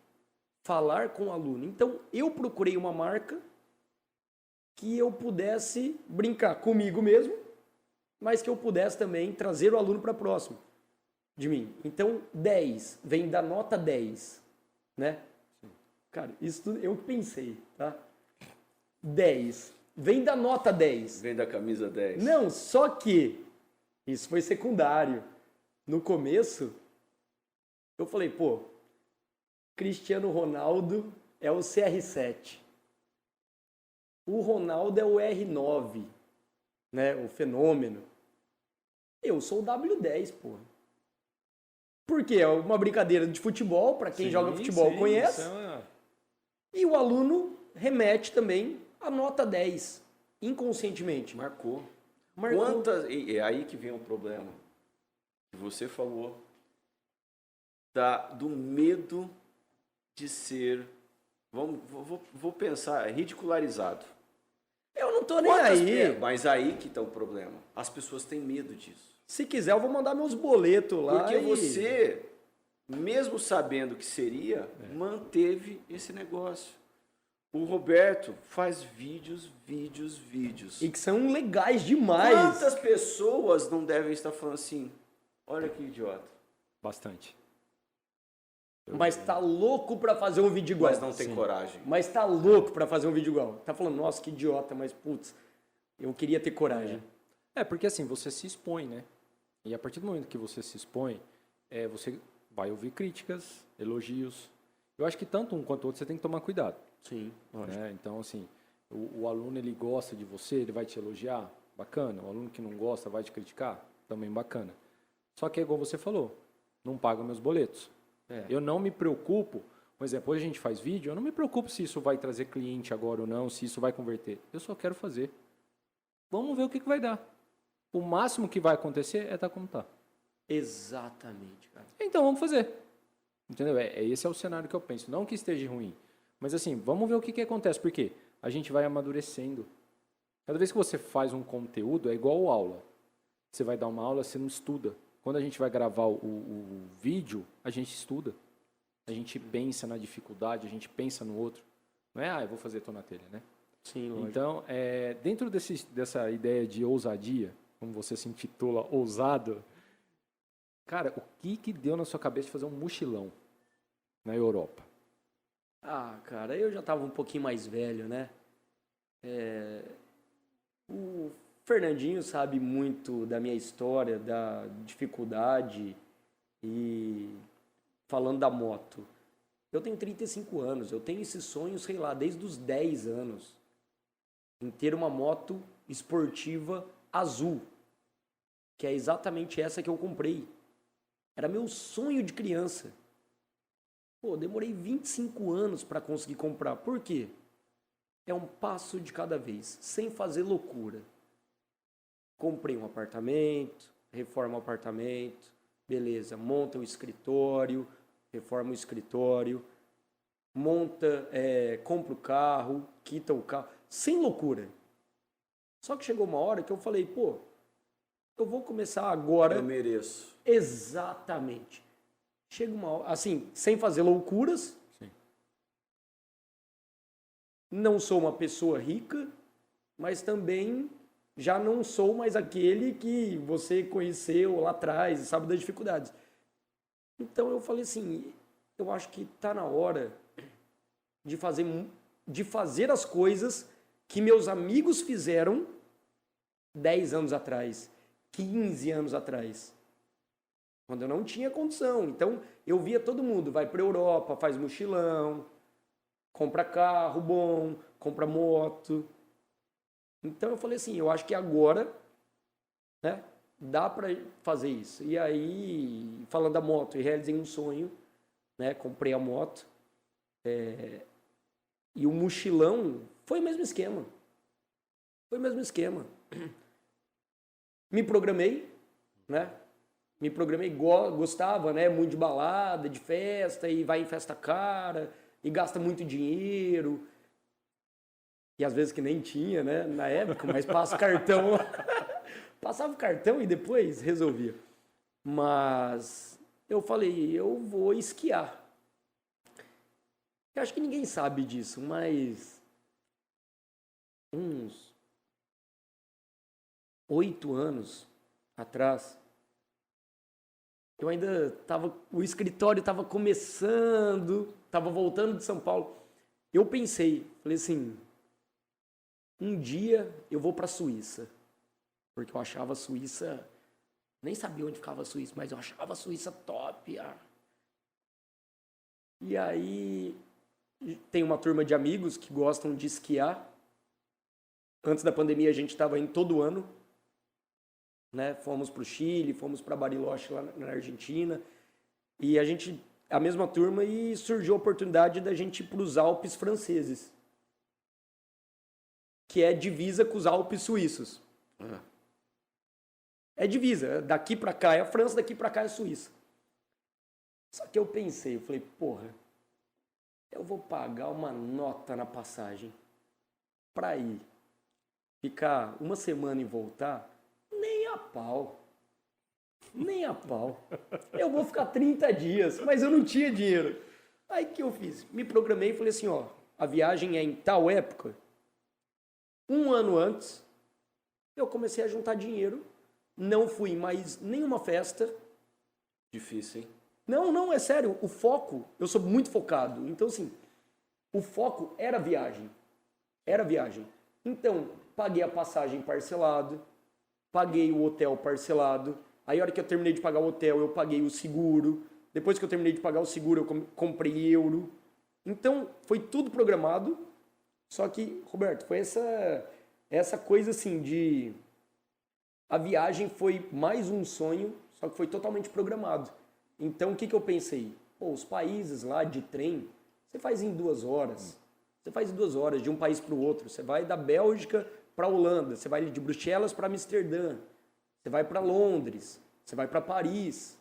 falar com o aluno. Então, eu procurei uma marca que eu pudesse brincar comigo mesmo, mas que eu pudesse também trazer o aluno para próximo de mim. Então, 10 vem da nota 10, né? Cara, isso tudo eu pensei, tá? 10 vem da nota 10. Vem da camisa 10. Não, só que isso foi secundário. No começo, eu falei, pô, Cristiano Ronaldo é o CR7. O Ronaldo é o R9, né? O fenômeno. Eu sou o W10, pô. Porque é uma brincadeira de futebol, para quem joga futebol conhece. E o aluno remete também a nota 10, inconscientemente. Marcou. Marcou. É aí que vem o problema. Que você falou do medo de ser, vou pensar, ridicularizado. Eu não tô nem aí. Mas aí que está o problema. As pessoas têm medo disso. Se quiser, eu vou mandar meus boletos lá. Porque você, mesmo sabendo que seria, manteve esse negócio. O Roberto faz vídeos. E que são legais demais. Quantas pessoas não devem estar falando assim, olha que idiota. Bastante. Mas tá louco pra fazer um vídeo igual. Mas não tem coragem. Mas tá louco pra fazer um vídeo igual. Tá falando, nossa, que idiota, mas putz, eu queria ter coragem. Porque assim, você se expõe, né? E a partir do momento que você se expõe, você vai ouvir críticas, elogios. Eu acho que tanto um quanto o outro você tem que tomar cuidado. Sim, lógico. Né? Então, assim, o aluno ele gosta de você, ele vai te elogiar, bacana. O aluno que não gosta vai te criticar, também bacana. Só que é igual você falou, não paga meus boletos. Eu não me preocupo, por exemplo, hoje a gente faz vídeo, eu não me preocupo se isso vai trazer cliente agora ou não, se isso vai converter. Eu só quero fazer. Vamos ver o que vai dar. O máximo que vai acontecer é estar como está. Exatamente, cara. Então vamos fazer. Entendeu? Esse é o cenário que eu penso. Não que esteja ruim, mas assim, vamos ver o que acontece. Por quê? A gente vai amadurecendo. Cada vez que você faz um conteúdo, é igual aula. Você vai dar uma aula, você não estuda. Quando a gente vai gravar o vídeo, a gente estuda. A gente pensa na dificuldade, a gente pensa no outro. Não é, eu vou fazer, tô na telha, né? Sim, lógico. Então, dentro dessa ideia de ousadia, como você se intitula, ousado, cara, o que deu na sua cabeça de fazer um mochilão na Europa? Cara, eu já tava um pouquinho mais velho, né? O Fernandinho sabe muito da minha história, da dificuldade e falando da moto. Eu tenho 35 anos, eu tenho esse sonho, sei lá, desde os 10 anos, em ter uma moto esportiva azul, que é exatamente essa que eu comprei. Era meu sonho de criança. Pô, demorei 25 anos para conseguir comprar. Por quê? É um passo de cada vez, sem fazer loucura. Comprei um apartamento, reforma o apartamento, beleza, monta o escritório, reforma o escritório, compra o carro, quita o carro, sem loucura. Só que chegou uma hora que eu falei, pô, eu vou começar agora. Eu mereço. Exatamente. Chega uma hora, assim, sem fazer loucuras. Sim. Não sou uma pessoa rica, mas também já não sou mais aquele que você conheceu lá atrás e sabe das dificuldades. Então eu falei assim, eu acho que está na hora de fazer as coisas que meus amigos fizeram 10 anos atrás, 15 anos atrás, quando eu não tinha condição. Então eu via todo mundo, vai para a Europa, faz mochilão, compra carro bom, compra moto. Então eu falei assim, eu acho que agora, né, dá para fazer isso. E aí, falando da moto, eu realizei um sonho, né, comprei a moto. E o mochilão foi o mesmo esquema. Foi o mesmo esquema. Me programei, né? Me programei, gostava, né? Muito de balada, de festa, e vai em festa cara, e gasta muito dinheiro. E às vezes que nem tinha, né? Na época, mas passa o cartão. Passava o cartão e depois resolvia. Mas eu falei, eu vou esquiar. Eu acho que ninguém sabe disso, mas uns 8 anos atrás, eu ainda estava, o escritório estava começando, estava voltando de São Paulo. Eu pensei, falei assim, um dia eu vou para a Suíça, porque eu achava a Suíça, nem sabia onde ficava a Suíça, mas eu achava a Suíça top. E aí tem uma turma de amigos que gostam de esquiar. Antes da pandemia a gente estava indo todo ano, né? Fomos para o Chile, fomos para Bariloche lá na Argentina, e a mesma turma, e surgiu a oportunidade da gente ir para os Alpes franceses, que é divisa com os Alpes suíços. É divisa, daqui para cá é a França, daqui para cá é a Suíça. Só que eu pensei, eu falei, porra, eu vou pagar uma nota na passagem para ir, ficar uma semana e voltar, nem a pau. Nem a pau. Eu vou ficar 30 dias, mas eu não tinha dinheiro. Aí o que eu fiz? Me programei e falei assim, ó, a viagem é em tal época. Um ano antes, eu comecei a juntar dinheiro, não fui mais nenhuma festa. Difícil, hein? Não, é sério, o foco, eu sou muito focado, então assim, o foco era viagem, então, paguei a passagem parcelado, paguei o hotel parcelado, aí a hora que eu terminei de pagar o hotel, eu paguei o seguro, depois que eu terminei de pagar o seguro, eu comprei euro, então, foi tudo programado, só que, Roberto, foi essa coisa assim de, a viagem foi mais um sonho, só que foi totalmente programado. Então, o que eu pensei? Pô, os países lá de trem, você faz em 2 horas. Você faz em 2 horas, de um país para o outro. Você vai da Bélgica para a Holanda, você vai de Bruxelas para Amsterdã, você vai para Londres, você vai para Paris.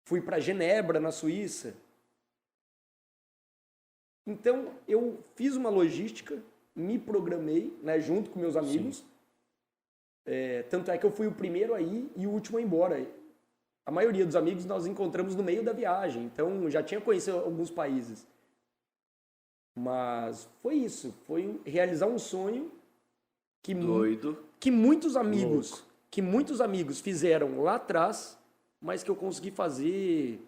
Fui para Genebra, na Suíça. Então, eu fiz uma logística, me programei, né, junto com meus amigos. Tanto é que eu fui o primeiro a ir e o último a ir embora. A maioria dos amigos nós encontramos no meio da viagem, então já tinha conhecido alguns países. Mas foi isso, foi realizar um sonho que muitos amigos fizeram lá atrás, mas que eu consegui fazer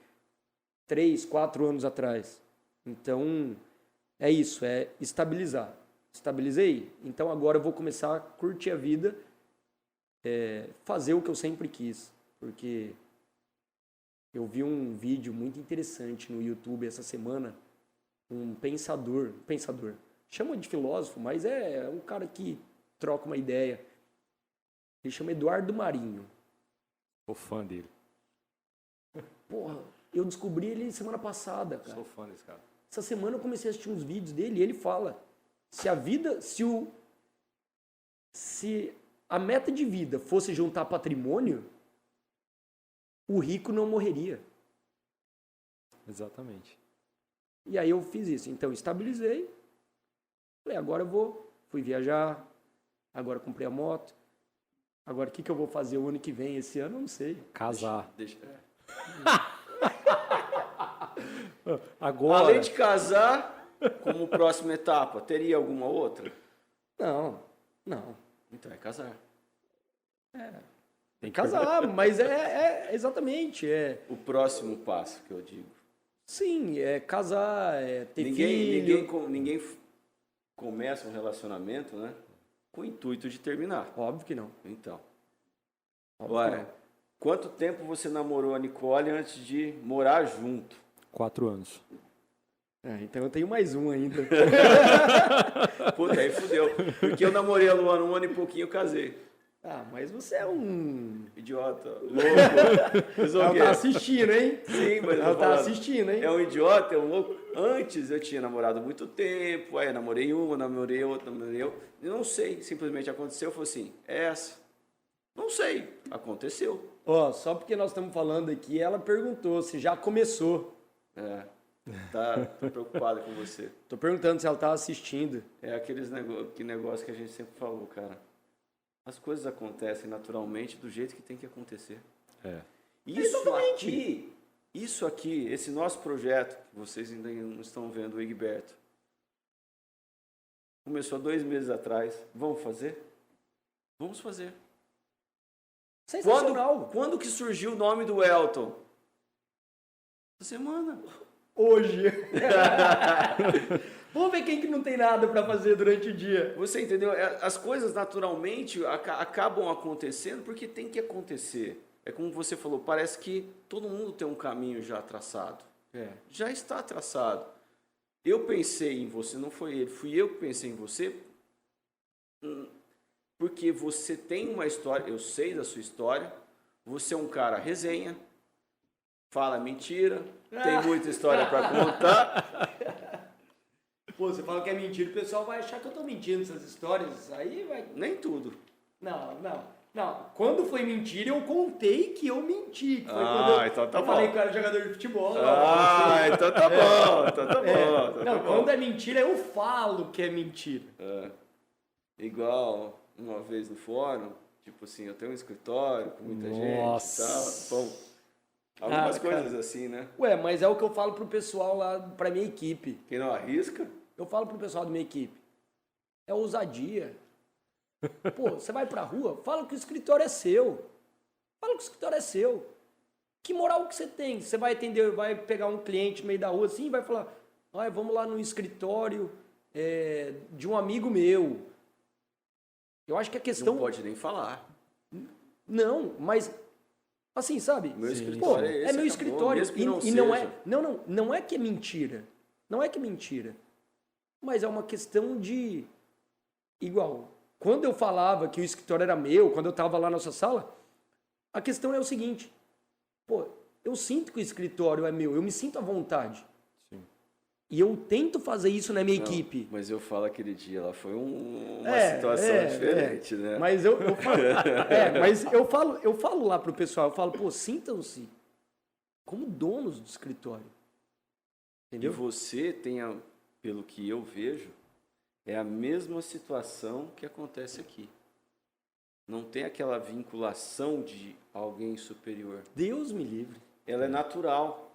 3, 4 anos atrás. Então, é isso, é estabilizar. Estabilizei? Então agora eu vou começar a curtir a vida, fazer o que eu sempre quis, porque eu vi um vídeo muito interessante no YouTube essa semana, um pensador, chama de filósofo, mas é um cara que troca uma ideia. Ele chama Eduardo Marinho. Sou fã dele. Porra, Eu descobri ele semana passada, cara. Sou fã desse cara. Essa semana eu comecei a assistir uns vídeos dele e ele fala: se a vida, se a meta de vida fosse juntar patrimônio, o rico não morreria. Exatamente. E aí eu fiz isso. Então, estabilizei. Falei, agora eu vou. Fui viajar. Agora comprei a moto. Agora, o que eu vou fazer o ano que vem? Esse ano, eu não sei. Casar. Agora. Além de casar, como próxima etapa, teria alguma outra? Não. Então é casar. Tem que casar, mas exatamente. O próximo passo que eu digo. Sim, é casar, é ter filho. Ninguém começa um relacionamento, né, com o intuito de terminar. Óbvio que não. Então. Óbvio Olha, que não. quanto tempo você namorou a Nicole antes de morar junto? 4 anos. Então eu tenho mais um ainda. Puta, aí fudeu. Porque eu namorei a Luana 1 ano e pouquinho, eu casei. Mas você é um... Idiota, louco. Ela tá assistindo, hein? Sim, mas ela tá assistindo, hein? É um idiota, é um louco. Antes eu tinha namorado muito tempo, aí namorei uma, namorei outra, namorei outra. Eu não sei, simplesmente aconteceu, foi assim, é essa. Não sei, aconteceu. Só porque nós estamos falando aqui, ela perguntou se já começou. Tô preocupado com você. Tô perguntando se ela tá assistindo. É aqueles negócio que a gente sempre falou, cara. As coisas acontecem naturalmente do jeito que tem que acontecer. Isso aqui, esse nosso projeto, que vocês ainda não estão vendo, o Egberto, começou 2 meses atrás. Vamos fazer? Vamos fazer. Sensacional. Quando que surgiu o nome do Elton? Essa semana. Hoje. Vamos ver quem que não tem nada para fazer durante o dia. Você entendeu? As coisas naturalmente acabam acontecendo porque tem que acontecer. É como você falou, parece que todo mundo tem um caminho já traçado. Já está traçado. Eu pensei em você, não foi ele, fui eu que pensei em você, porque você tem uma história, eu sei da sua história, você é um cara resenha, fala mentira, tem muita história para contar. Pô, você fala que é mentira, o pessoal vai achar que eu tô mentindo essas histórias, aí vai... Nem tudo. Não. Quando foi mentira, eu contei que eu menti. Que foi quando então tá eu bom. falei que eu era jogador de futebol. Então tá bom. Não, quando é mentira, eu falo que é mentira. Igual uma vez no fórum, tipo assim, eu tenho um escritório com muita gente e tal. Bom, algumas coisas assim, né? Mas é o que eu falo pro pessoal lá, pra minha equipe. Quem não arrisca? Eu falo pro pessoal da minha equipe. É ousadia. Pô, você vai pra rua, fala que o escritório é seu. Que moral que você tem? Você vai atender, vai pegar um cliente no meio da rua assim e vai falar, vamos lá no escritório de um amigo meu. Eu acho que a questão... Não pode nem falar. Não, mas... Assim, sabe? Meu escritório é esse, meu escritório. Mesmo que não e não seja. Não é que é mentira. Não é que é mentira. Mas é uma questão de... Igual... Quando eu falava que o escritório era meu, quando eu estava lá na sua sala, a questão é o seguinte, eu sinto que o escritório é meu, eu me sinto à vontade. Sim. E eu tento fazer isso na minha equipe. Mas eu falo aquele dia lá, foi uma situação diferente, né? Mas eu falo lá pro pessoal, eu falo, sintam-se como donos do escritório. Entendeu? E você tem, pelo que eu vejo, é a mesma situação que acontece aqui. Não tem aquela vinculação de alguém superior. Deus me livre. Ela é natural.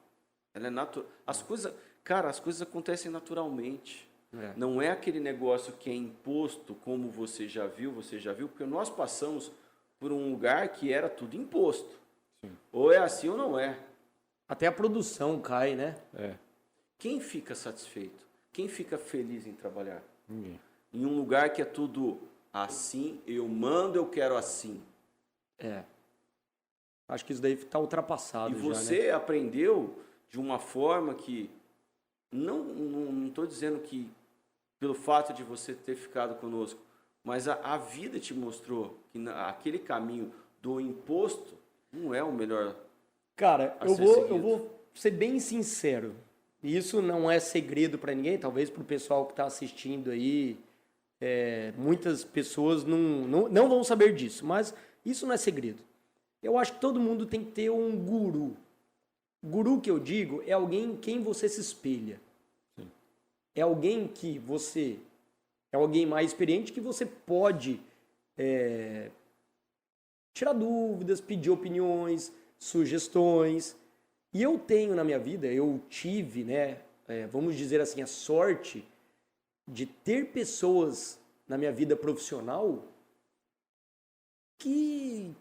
As coisas acontecem naturalmente. Não é aquele negócio que é imposto, como você já viu, porque nós passamos por um lugar que era tudo imposto. Sim. Ou é assim ou não é. Até a produção cai, né? Quem fica satisfeito? Quem fica feliz em trabalhar? Ninguém. Em um lugar que é tudo assim, eu mando, eu quero assim. Acho que isso daí está ultrapassado. E você aprendeu de uma forma que, não estou dizendo que pelo fato de você ter ficado conosco, mas a vida te mostrou que aquele caminho do imposto não é o melhor. Cara, eu vou ser bem sincero, isso não é segredo para ninguém, talvez para o pessoal que está assistindo aí, muitas pessoas não vão saber disso, mas isso não é segredo. Eu acho que todo mundo tem que ter um guru. Guru que eu digo é alguém em quem você se espelha. Sim. É alguém que você... É alguém mais experiente que você pode tirar dúvidas, pedir opiniões, sugestões. E eu tenho na minha vida, eu tive, né, vamos dizer assim, a sorte de ter pessoas na minha vida profissional que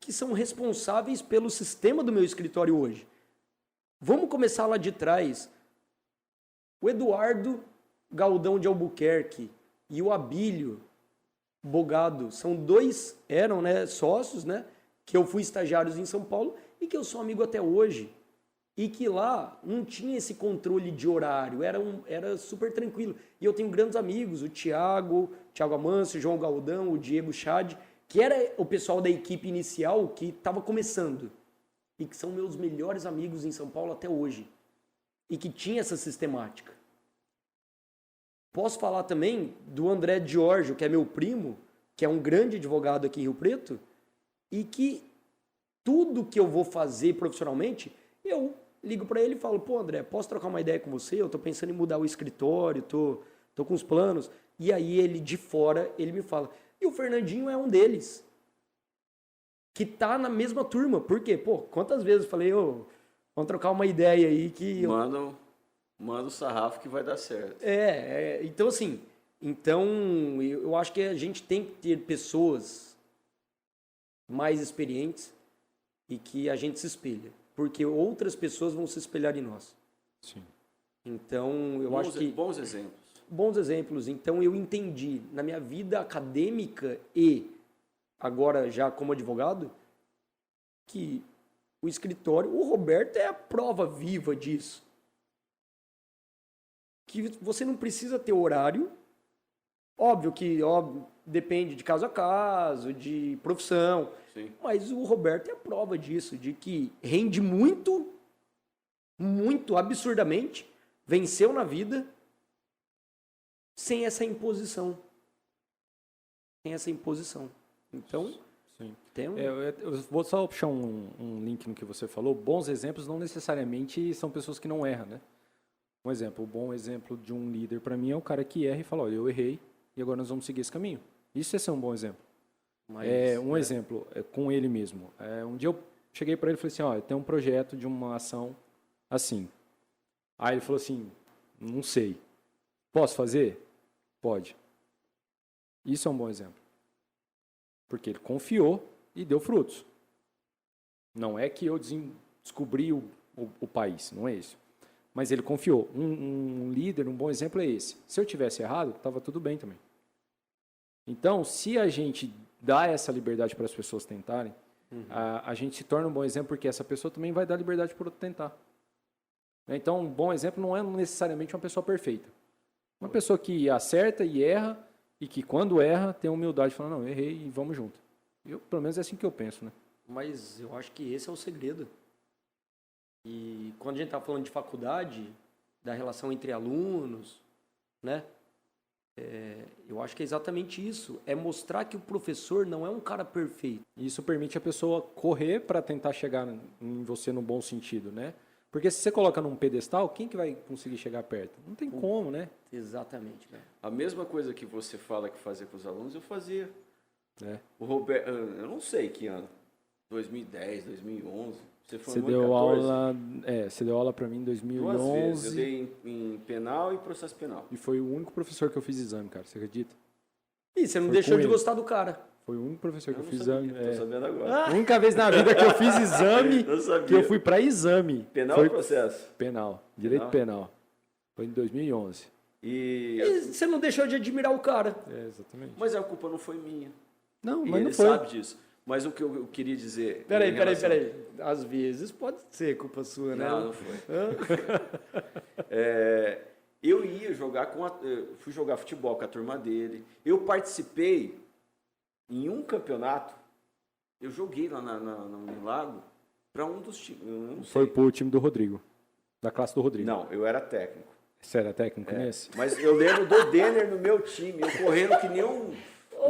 são responsáveis pelo sistema do meu escritório hoje. Vamos começar lá de trás. O Eduardo Galdão de Albuquerque e o Abílio Bogado eram, né, sócios, né, que eu fui estagiários em São Paulo e que eu sou amigo até hoje. E que lá não tinha esse controle de horário, era super tranquilo. E eu tenho grandes amigos, o Thiago Amâncio, o João Galdão, o Diego Chad, que era o pessoal da equipe inicial que estava começando. E que são meus melhores amigos em São Paulo até hoje. E que tinha essa sistemática. Posso falar também do André Giorgio, que é meu primo, que é um grande advogado aqui em Rio Preto, e que tudo que eu vou fazer profissionalmente, eu ligo para ele e falo, pô, André, posso trocar uma ideia com você? Eu tô pensando em mudar o escritório, tô com os planos. E aí ele, de fora, ele me fala. E o Fernandinho é um deles. Que tá na mesma turma. Por quê? Pô, quantas vezes eu falei, vamos trocar uma ideia aí que... Manda o sarrafo que vai dar certo. Então assim, eu acho que a gente tem que ter pessoas mais experientes e que a gente se espelha. Porque outras pessoas vão se espelhar em nós. Sim. Então, eu acho que... Bons exemplos. Bons exemplos. Então, eu entendi na minha vida acadêmica e agora já como advogado que o escritório, o Roberto é a prova viva disso. Que você não precisa ter horário. Óbvio que depende de caso a caso, de profissão. Sim. Mas o Roberto é a prova disso, de que rende muito, muito absurdamente, venceu na vida, sem essa imposição. Então, Sim. tem eu vou só puxar um link no que você falou. Bons exemplos não necessariamente são pessoas que não erram, né? Um bom exemplo de um líder para mim é o cara que erra e fala, olha, eu errei e agora nós vamos seguir esse caminho. Isso é ser um bom exemplo. Mas, exemplo com ele mesmo. Um dia eu cheguei para ele e falei assim, ó, tem um projeto de uma ação assim. Aí ele falou assim, não sei. Posso fazer? Pode. Isso é um bom exemplo. Porque ele confiou e deu frutos. Não é que eu descobri o país, não é isso. Mas ele confiou. Um líder, um bom exemplo é esse. Se eu tivesse errado, estava tudo bem também. Então, se a gente dá essa liberdade para as pessoas tentarem, a gente se torna um bom exemplo porque essa pessoa também vai dar liberdade para o outro tentar. Então, um bom exemplo não é necessariamente uma pessoa perfeita. Uma pessoa que acerta e erra e que quando erra tem humildade de falar, não, eu errei e vamos junto. Pelo menos é assim que eu penso, né? Mas eu acho que esse é o segredo. E quando a gente está falando de faculdade, da relação entre alunos, né? Eu acho que é exatamente isso. É mostrar que o professor não é um cara perfeito. Isso permite a pessoa correr para tentar chegar em você no bom sentido, né? Porque se você coloca num pedestal, quem que vai conseguir chegar perto? Não tem como, né? Exatamente, cara. A mesma coisa que você fala que fazia com os alunos, eu fazia. O Roberto, eu não sei que ano. 2010, 2011. Você deu aula, você deu aula para mim em 2011. 2 vezes. Eu dei em penal e processo penal. E foi o único professor que eu fiz exame, cara. Você acredita? E você não deixou de gostar do cara. Foi o único professor que eu fiz sabia, exame. Tô sabendo agora. A única vez na vida que eu fiz exame, que eu fui para exame. Penal ou processo? Penal. Direito penal. Foi em 2011. E você não deixou de admirar o cara. Exatamente. Mas a culpa não foi minha. Não, e mas ele não foi. sabe disso. Mas o que eu queria dizer... Peraí. Às vezes pode ser culpa sua, né? Não foi. Eu ia jogar fui jogar futebol com a turma dele. Eu participei em um campeonato. Eu joguei lá no Lago para um dos times. Foi pro time do Rodrigo. Da classe do Rodrigo. Não, eu era técnico. Você era técnico nesse? Mas eu lembro do Denner no meu time, eu correndo que nem um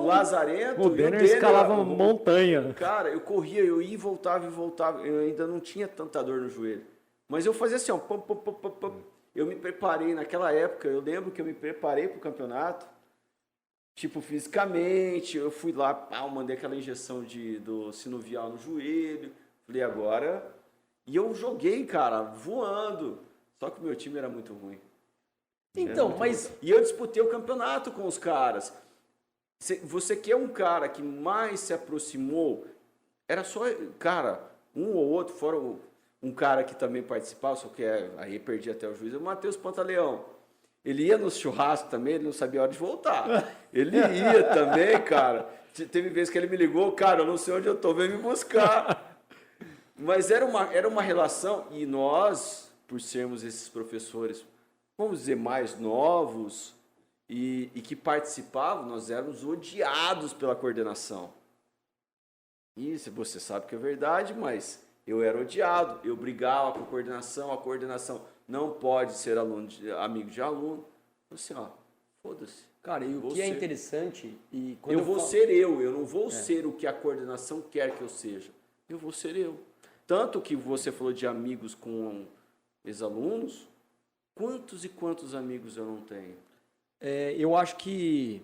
lazarento. O Denner escalava montanha. Cara, eu corria, eu ia e voltava, eu ainda não tinha tanta dor no joelho. Mas eu fazia assim, ó, pam, pam, pam, pam, pam. Eu me preparei naquela época, eu lembro que eu me preparei para o campeonato, tipo, fisicamente, eu fui lá, pau, mandei aquela injeção do sinovial no joelho, falei, agora... E eu joguei, cara, voando. Só que o meu time era muito ruim. Então, mas... E eu disputei o campeonato com os caras. Você que é um cara que mais se aproximou, era só, cara, um ou outro, fora um cara que também participava, só que aí perdi até o juiz, o Matheus Pantaleão. Ele ia nos churrascos também, ele não sabia a hora de voltar. Ele ia também, cara. Teve vezes que ele me ligou, cara, eu não sei onde eu tô, vem me buscar. Mas era uma relação, e nós, por sermos esses professores, vamos dizer, mais novos e que participavam, nós éramos odiados pela coordenação. Isso você sabe que é verdade, mas eu era odiado, eu brigava com a coordenação não pode ser amigo de aluno. Assim, ó, foda-se. Cara, e o que é interessante... E quando eu vou ser eu não vou ser o que a coordenação quer que eu seja. Eu vou ser eu. Tanto que você falou de amigos com ex-alunos, quantos e quantos amigos eu não tenho? Eu acho que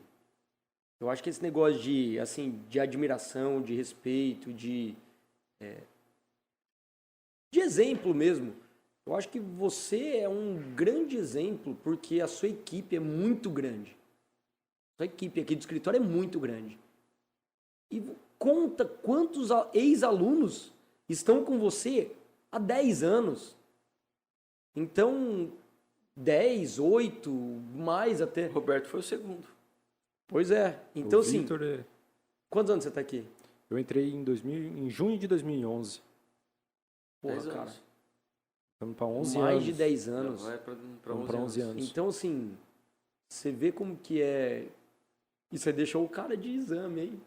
esse negócio de, assim, de admiração, de respeito, de exemplo mesmo, eu acho que você é um grande exemplo porque a sua equipe é muito grande. A sua equipe aqui do escritório é muito grande. E conta quantos ex-alunos estão com você há 10 anos. Então, 10, 8, mais até. Roberto foi o segundo. Pois é. Então, O assim, Victor, quantos anos você está aqui? eu entrei em junho de 2011. Porra, 10 cara. anos. Estamos para 11 Mais anos. de 10 anos. Vai para Vamos pra 11 anos. Então, assim, você vê como que é... E você deixou o cara de exame, hein?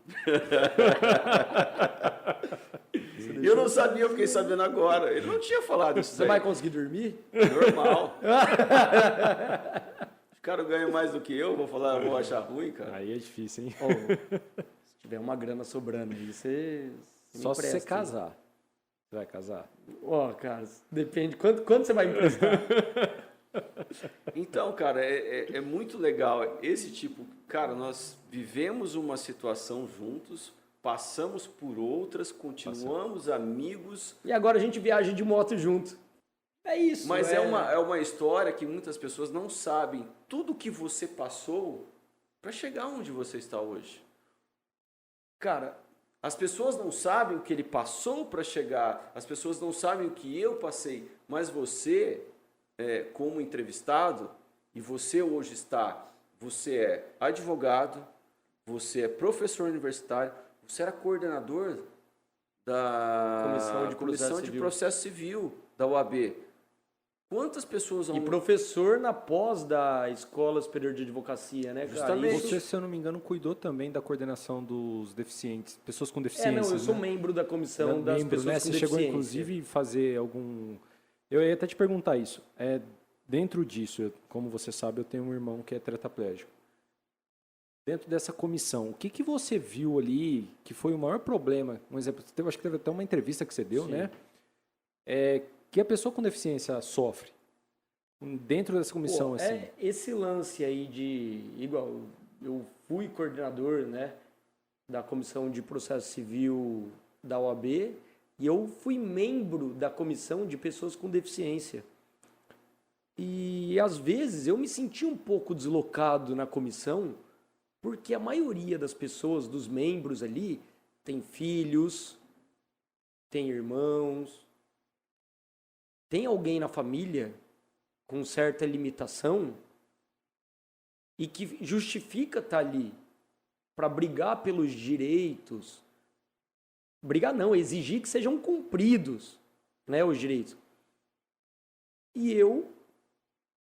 Eu não sabia, eu fiquei sabendo agora. Ele não tinha falado isso. Você vai conseguir dormir? Normal. Os caras ganham mais do que eu, vou achar ruim, cara. Aí é difícil, hein? Ó, se tiver uma grana sobrando aí, você me Só se você empresta, hein? casar. Você vai casar? Ó, cara, depende. Quanto você vai me emprestar? Então, cara, é muito legal esse tipo. Cara, nós vivemos uma situação juntos, passamos por outras, continuamos amigos. E agora a gente viaja de moto junto. É isso. Mas é uma história que muitas pessoas não sabem tudo que você passou para chegar onde você está hoje. Cara, As pessoas não sabem o que ele passou para chegar, as pessoas não sabem o que eu passei, mas você, como entrevistado, e você hoje você é advogado, você é professor universitário, você era coordenador da Comissão de Processo Civil da OAB. Quantas pessoas... e professor na pós da Escola Superior de Advocacia, né, cara? Justamente. Você, se eu não me engano, cuidou também da coordenação dos deficientes, pessoas com deficiência. Não, eu sou né? membro da comissão das pessoas né? com Você deficiência. chegou, inclusive, a fazer algum... Eu ia até te perguntar isso. Dentro disso, como você sabe, eu tenho um irmão que é tetraplégico. Dentro dessa comissão, o que você viu ali que foi o maior problema? Um exemplo, acho que teve até uma entrevista que você deu, Sim. né? Que a pessoa com deficiência sofre dentro dessa comissão, assim. Esse lance aí igual, eu fui coordenador, né, da Comissão de Processo Civil da OAB e eu fui membro da Comissão de Pessoas com Deficiência. E, às vezes, eu me senti um pouco deslocado na comissão porque a maioria das pessoas, dos membros ali, tem filhos, tem irmãos, tem alguém na família com certa limitação e que justifica estar ali para brigar pelos direitos. Brigar não, exigir que sejam cumpridos, né, os direitos. E eu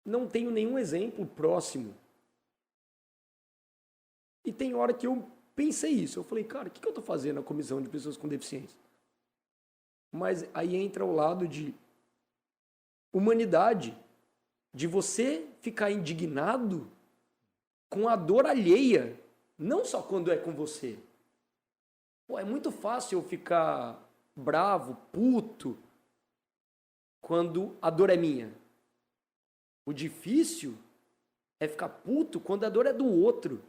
não tenho nenhum exemplo próximo. E tem hora que eu pensei isso. Eu falei, cara, o que eu estou fazendo na comissão de pessoas com deficiência? Mas aí entra o lado de humanidade, de você ficar indignado com a dor alheia, não só quando é com você. Pô, é muito fácil eu ficar bravo, puto, quando a dor é minha. O difícil é ficar puto quando a dor é do outro.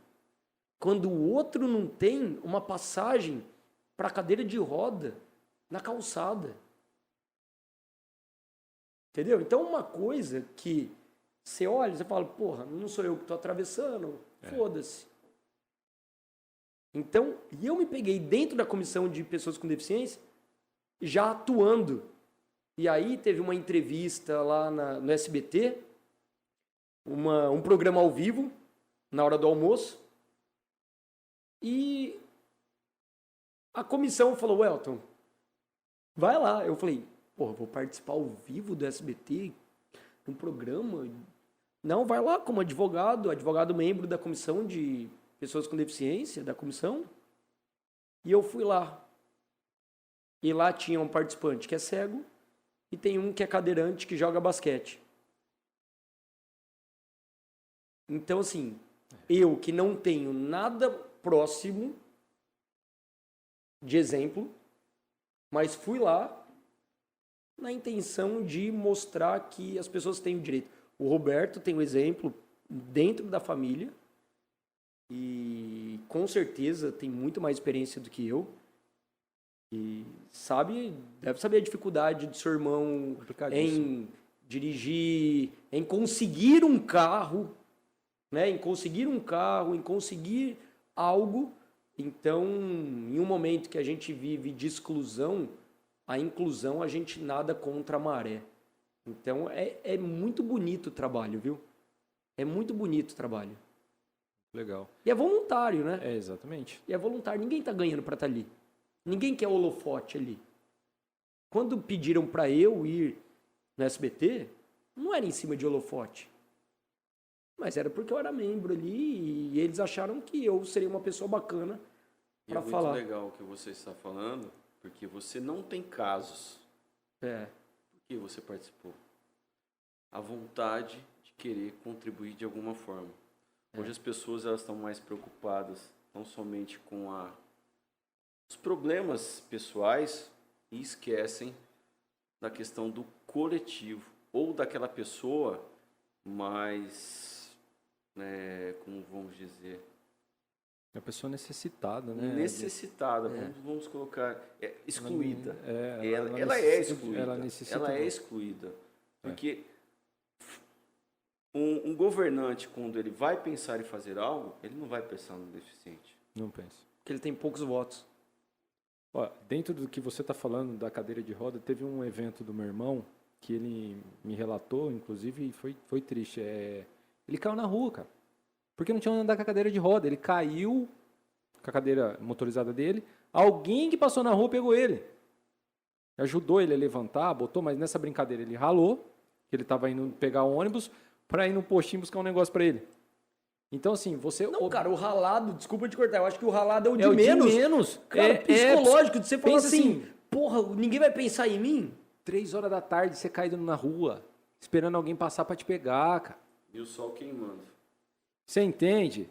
Quando o outro não tem uma passagem para a cadeira de roda na calçada. Entendeu? Então, uma coisa que você olha, você fala, porra, não sou eu que estou atravessando, foda-se. Então, e eu me peguei dentro da comissão de pessoas com deficiência, já atuando. E aí teve uma entrevista lá no SBT, um programa ao vivo, na hora do almoço, e a comissão falou, Welton, vai lá. Eu falei, porra, vou participar ao vivo do SBT, num programa? Não, vai lá como advogado membro da comissão de pessoas com deficiência, da comissão. E eu fui lá. E lá tinha um participante que é cego e tem um que é cadeirante que joga basquete. Então, assim, eu que não tenho nada próximo de exemplo, mas fui lá na intenção de mostrar que as pessoas têm o direito. O Roberto tem um exemplo dentro da família e com certeza tem muito mais experiência do que eu e deve saber a dificuldade do seu irmão em dirigir, em conseguir um carro, né? Em conseguir algo. Então, em um momento que a gente vive de exclusão, a inclusão a gente nada contra a maré. Então, é muito bonito o trabalho, viu? É muito bonito o trabalho. Legal. E é voluntário, né? É, exatamente. E é voluntário. Ninguém tá ganhando para estar ali. Ninguém quer holofote ali. Quando pediram para eu ir no SBT, não era em cima de holofote. Mas era porque eu era membro ali e eles acharam que eu seria uma pessoa bacana para falar. É muito legal o que você está falando, porque você não tem casos. É. Por que você participou? A vontade de querer contribuir de alguma forma. Hoje as pessoas elas estão mais preocupadas não somente com os problemas pessoais e esquecem da questão do coletivo ou daquela pessoa mais, como vamos dizer, É uma pessoa necessitada, né? necessitada, vamos colocar, excluída. Ela Ela é excluída. Ela necessita Ela é muito. excluída. Porque um governante, quando ele vai pensar em fazer algo, ele não vai pensar no deficiente. Não penso. Porque ele tem poucos votos. Ó, dentro do que você está falando da cadeira de roda, teve um evento do meu irmão que ele me relatou, inclusive, e foi triste. Ele caiu na rua, cara. Porque não tinha onde andar com a cadeira de roda. Ele caiu com a cadeira motorizada dele. Alguém que passou na rua pegou ele. Ajudou ele a levantar, botou, mas nessa brincadeira ele ralou, que ele estava indo pegar o ônibus para ir no postinho buscar um negócio para ele. Então, assim, você... Não, cara, o ralado, desculpa te cortar, eu acho que o ralado é o de é o menos. de menos. Cara, psicológico, de você falar pensa assim, porra, ninguém vai pensar em mim? 3 horas da tarde, você caído na rua, esperando alguém passar para te pegar, cara. E o sol queimando. Você entende?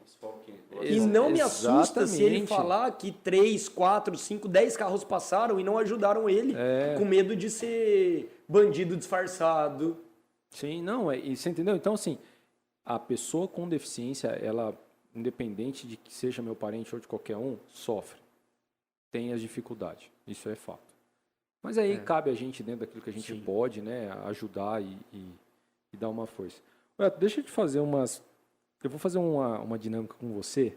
E não me assusta se ele Exatamente. falar que 3, 4, 5, 10 carros passaram e não ajudaram ele, com medo de ser bandido disfarçado. Sim, não, e você entendeu? Então, assim, a pessoa com deficiência, ela, independente de que seja meu parente ou de qualquer um, sofre. Tem as dificuldades, isso é fato. Mas aí cabe a gente, dentro daquilo que a gente pode, né, ajudar e dar uma força. Olha, deixa eu te fazer eu vou fazer uma dinâmica com você,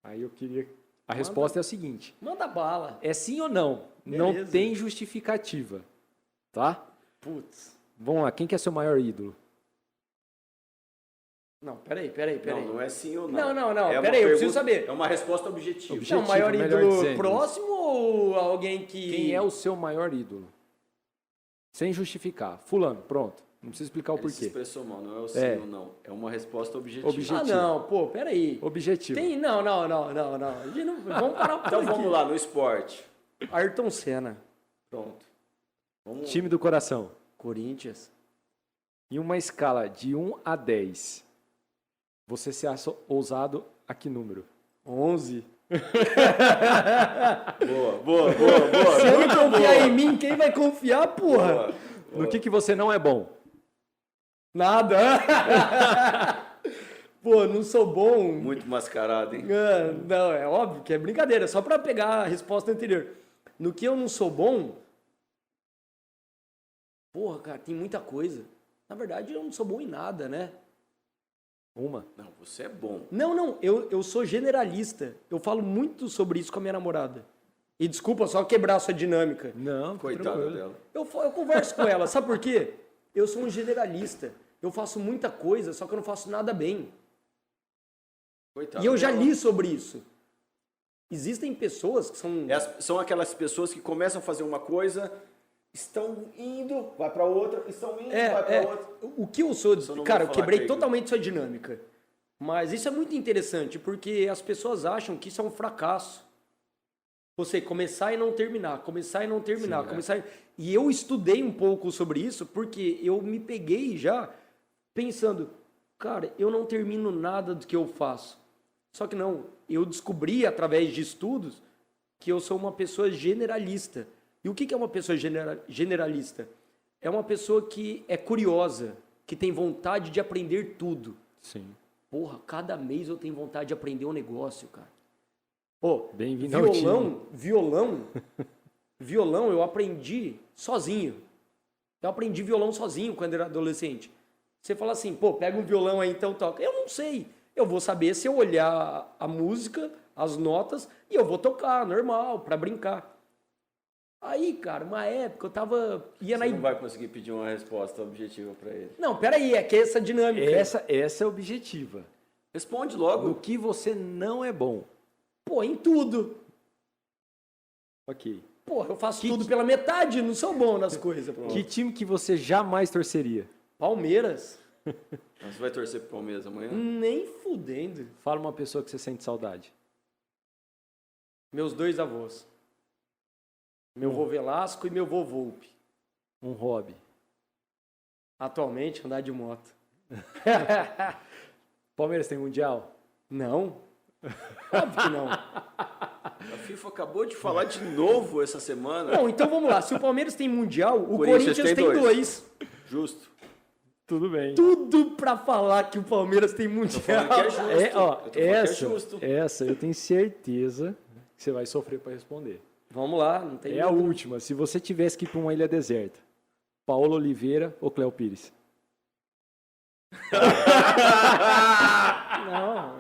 aí eu queria... A resposta é a seguinte. Manda bala. É sim ou não? Beleza. Não tem justificativa, tá? Putz. Vamos lá, quem que é seu maior ídolo? Não, peraí. Não é sim ou não. Não, É uma peraí, eu preciso pergunta- saber. É uma resposta objetiva. Objetivo, Não, maior melhor ídolo dizendo. próximo ou alguém que... Quem é o seu maior ídolo? Sem justificar. Fulano, pronto. Não precisa explicar o Ele se porquê. expressou mal, não é o sim ou não. É uma resposta objetiva. Ah, não, pô, peraí. Objetivo. Não. A gente não... Vamos parar por Então aqui. vamos lá, no esporte. Ayrton Senna. Pronto. Vamos... Time do coração. Corinthians. Em uma escala de 1 a 10, você se acha ousado a que número? 11. Boa. Se eu não confiar em mim, quem vai confiar, porra? No que você não é bom? Nada. Pô, não sou bom. Muito mascarado, hein? Não, é óbvio que é brincadeira, só pra pegar a resposta anterior. No que eu não sou bom, porra, cara, tem muita coisa. Na verdade, eu não sou bom em nada, né? Uma. Não, você é bom. Não, eu sou generalista. Eu falo muito sobre isso com a minha namorada. E desculpa só quebrar a sua dinâmica. Não, Coitada tranquilo. dela. Eu converso com ela, sabe por quê? Eu sou um generalista. Eu faço muita coisa, só que eu não faço nada bem. Coitada E eu já dela. li sobre isso. Existem pessoas que são... São aquelas pessoas que começam a fazer uma coisa, estão indo, vai para outra, estão indo, vai para outra. O que eu sou... Só não Cara, eu vou falar quebrei que- totalmente sua dinâmica. Mas isso é muito interessante, porque as pessoas acham que isso é um fracasso. Você começar e não terminar, começar e não terminar, Sim, começar... E eu estudei um pouco sobre isso, porque eu me peguei já pensando, cara, eu não termino nada do que eu faço. Só que não, eu descobri através de estudos que eu sou uma pessoa generalista. E o que é uma pessoa generalista? É uma pessoa que é curiosa, que tem vontade de aprender tudo. Sim. Porra, cada mês eu tenho vontade de aprender um negócio, cara. Pô, Bem-vindo ao time. violão eu aprendi sozinho. Eu aprendi violão sozinho quando era adolescente. Você fala assim, pô, pega um violão aí então toca. Eu não sei. Eu vou saber se eu olhar a música, as notas, e eu vou tocar, normal, pra brincar. Aí, cara, uma época eu tava... Ia Você não vai conseguir pedir uma resposta objetiva para ele. Não, peraí, é que essa dinâmica... Essa é objetiva. Responde logo. No que você não é bom. Pô, em tudo. Ok. Pô, eu faço tudo pela metade, não sou bom nas coisas. Pô. Que time que você jamais torceria? Palmeiras? Você vai torcer pro Palmeiras amanhã? Nem fudendo. Fala uma pessoa que você sente saudade. Meus dois avós. Meu vô Velasco e meu vô Volpe. Um hobby. Atualmente, andar de moto. Palmeiras tem mundial? Não. Óbvio que não. A FIFA acabou de falar de novo essa semana. Não, então vamos lá. Se o Palmeiras tem mundial, o Corinthians Corinthians tem tem dois. Justo. Tudo bem. Tudo pra falar que o Palmeiras tem mundial. falando que é justo. É, ó, Eu tô falando que é justo. essa eu tenho certeza que você vai sofrer para responder. Vamos lá, não tem É a medo. última. Se você tivesse que ir para uma ilha deserta, Paulo Oliveira ou Cléo Pires? Não.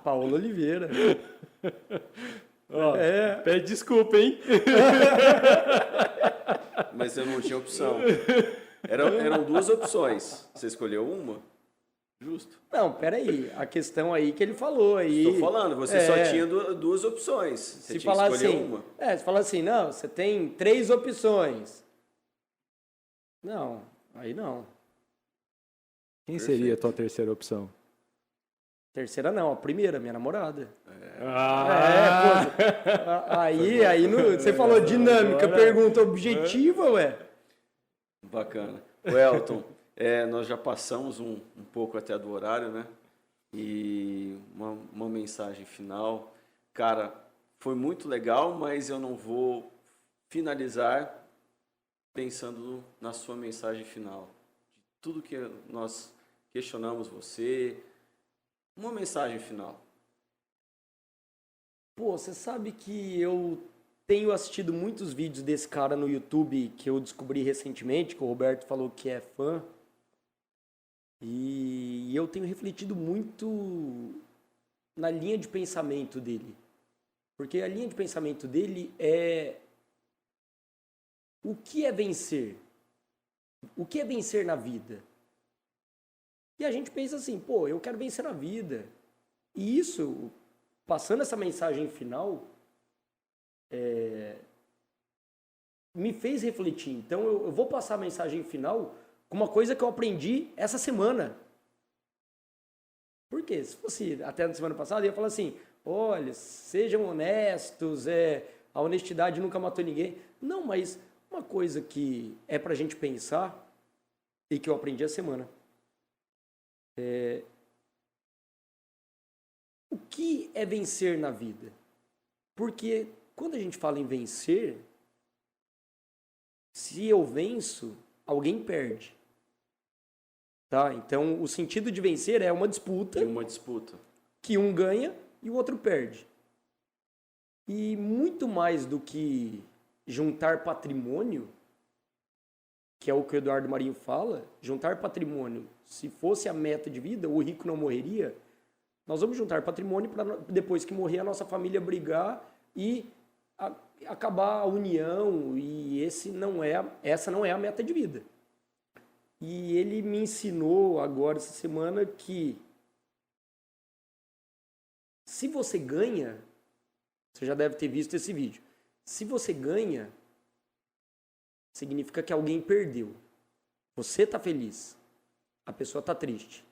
Paulo Oliveira. Ó, pede desculpa, hein? Mas eu não tinha opção. Eram duas opções. Você escolheu uma? Justo. Não, peraí. A questão aí que ele falou aí. Estou falando, você só tinha duas opções. Você Se tinha falar que escolher assim, uma. se falar assim, não, você tem 3 opções. Não, aí não. Quem seria a tua terceira opção? Terceira não, a primeira, minha namorada. Ah, Aí você falou dinâmica, pergunta objetiva, ué. Bacana. O Elton, nós já passamos um pouco até do horário, né? E uma mensagem final. Cara, foi muito legal, mas eu não vou finalizar pensando na sua mensagem final. De tudo que nós questionamos você, uma mensagem final. Pô, você sabe que eu tenho assistido muitos vídeos desse cara no YouTube que eu descobri recentemente, que o Roberto falou que é fã. E eu tenho refletido muito na linha de pensamento dele. Porque a linha de pensamento dele é o que é vencer? O que é vencer na vida? E a gente pensa assim, pô, eu quero vencer na vida. E isso, passando essa mensagem final, me fez refletir. Então eu vou passar a mensagem final com uma coisa que eu aprendi essa semana. Por quê? Se fosse até na semana passada, eu ia falar assim, olha, sejam honestos, a honestidade nunca matou ninguém. Não, mas uma coisa que é pra gente pensar e que eu aprendi essa semana. O que é vencer na vida? Porque quando a gente fala em vencer, se eu venço, alguém perde. Tá? Então, o sentido de vencer é uma disputa. Uma disputa. Que um ganha e o outro perde. E muito mais do que juntar patrimônio, que é o que o Eduardo Marinho fala, juntar patrimônio, se fosse a meta de vida, o rico não morreria, nós vamos juntar patrimônio para depois que morrer a nossa família brigar e acabar a união, e essa não é a meta de vida. E ele me ensinou agora essa semana que se você ganha, você já deve ter visto esse vídeo, se você ganha, significa que alguém perdeu. Você está feliz, a pessoa está triste.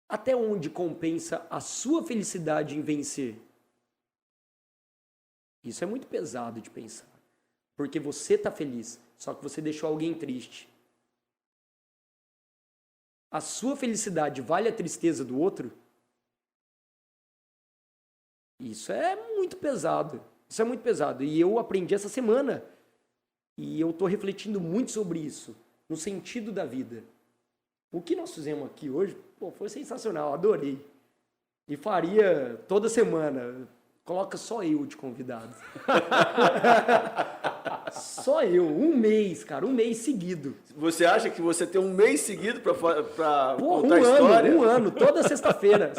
Até onde compensa a sua felicidade em vencer? Isso é muito pesado de pensar. Porque você está feliz, só que você deixou alguém triste. A sua felicidade vale a tristeza do outro? Isso é muito pesado. Isso é muito pesado. E eu aprendi essa semana. E eu estou refletindo muito sobre isso, no sentido da vida. O que nós fizemos aqui hoje, foi sensacional, adorei. E faria toda semana. Coloca só eu de convidado. Só eu, um mês, cara, um mês seguido. Você acha que você tem um mês seguido para contar a história? Um ano, toda sexta-feira.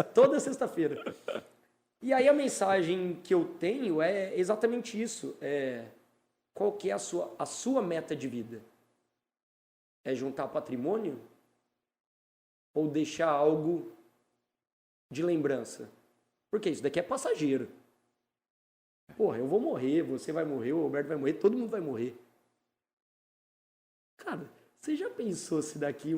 E aí a mensagem que eu tenho é exatamente isso. Qual que é a sua meta de vida? É juntar patrimônio? Ou deixar algo de lembrança? Porque isso daqui é passageiro. Porra, eu vou morrer, você vai morrer, o Roberto vai morrer, todo mundo vai morrer. Cara, você já pensou se daqui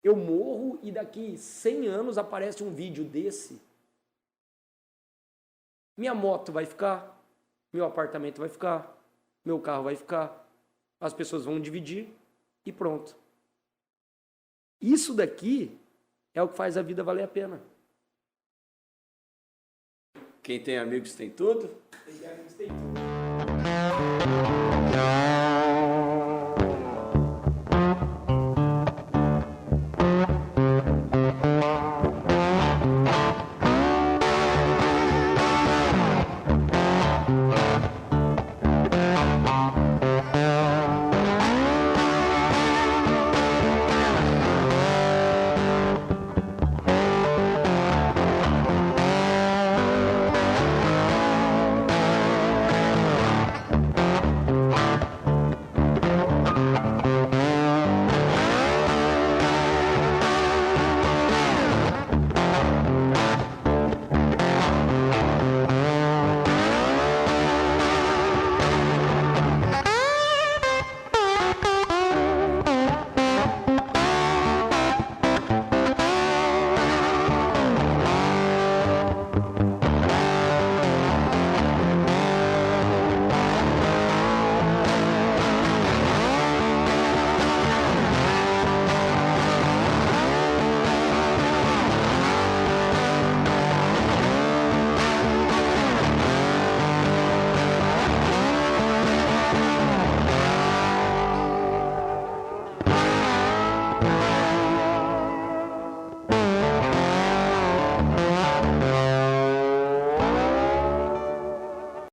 eu morro e daqui 100 anos aparece um vídeo desse? Minha moto vai ficar, meu apartamento vai ficar, meu carro vai ficar, as pessoas vão dividir e pronto. Isso daqui é o que faz a vida valer a pena. Quem tem amigos tem tudo? Quem tem amigos tem tudo.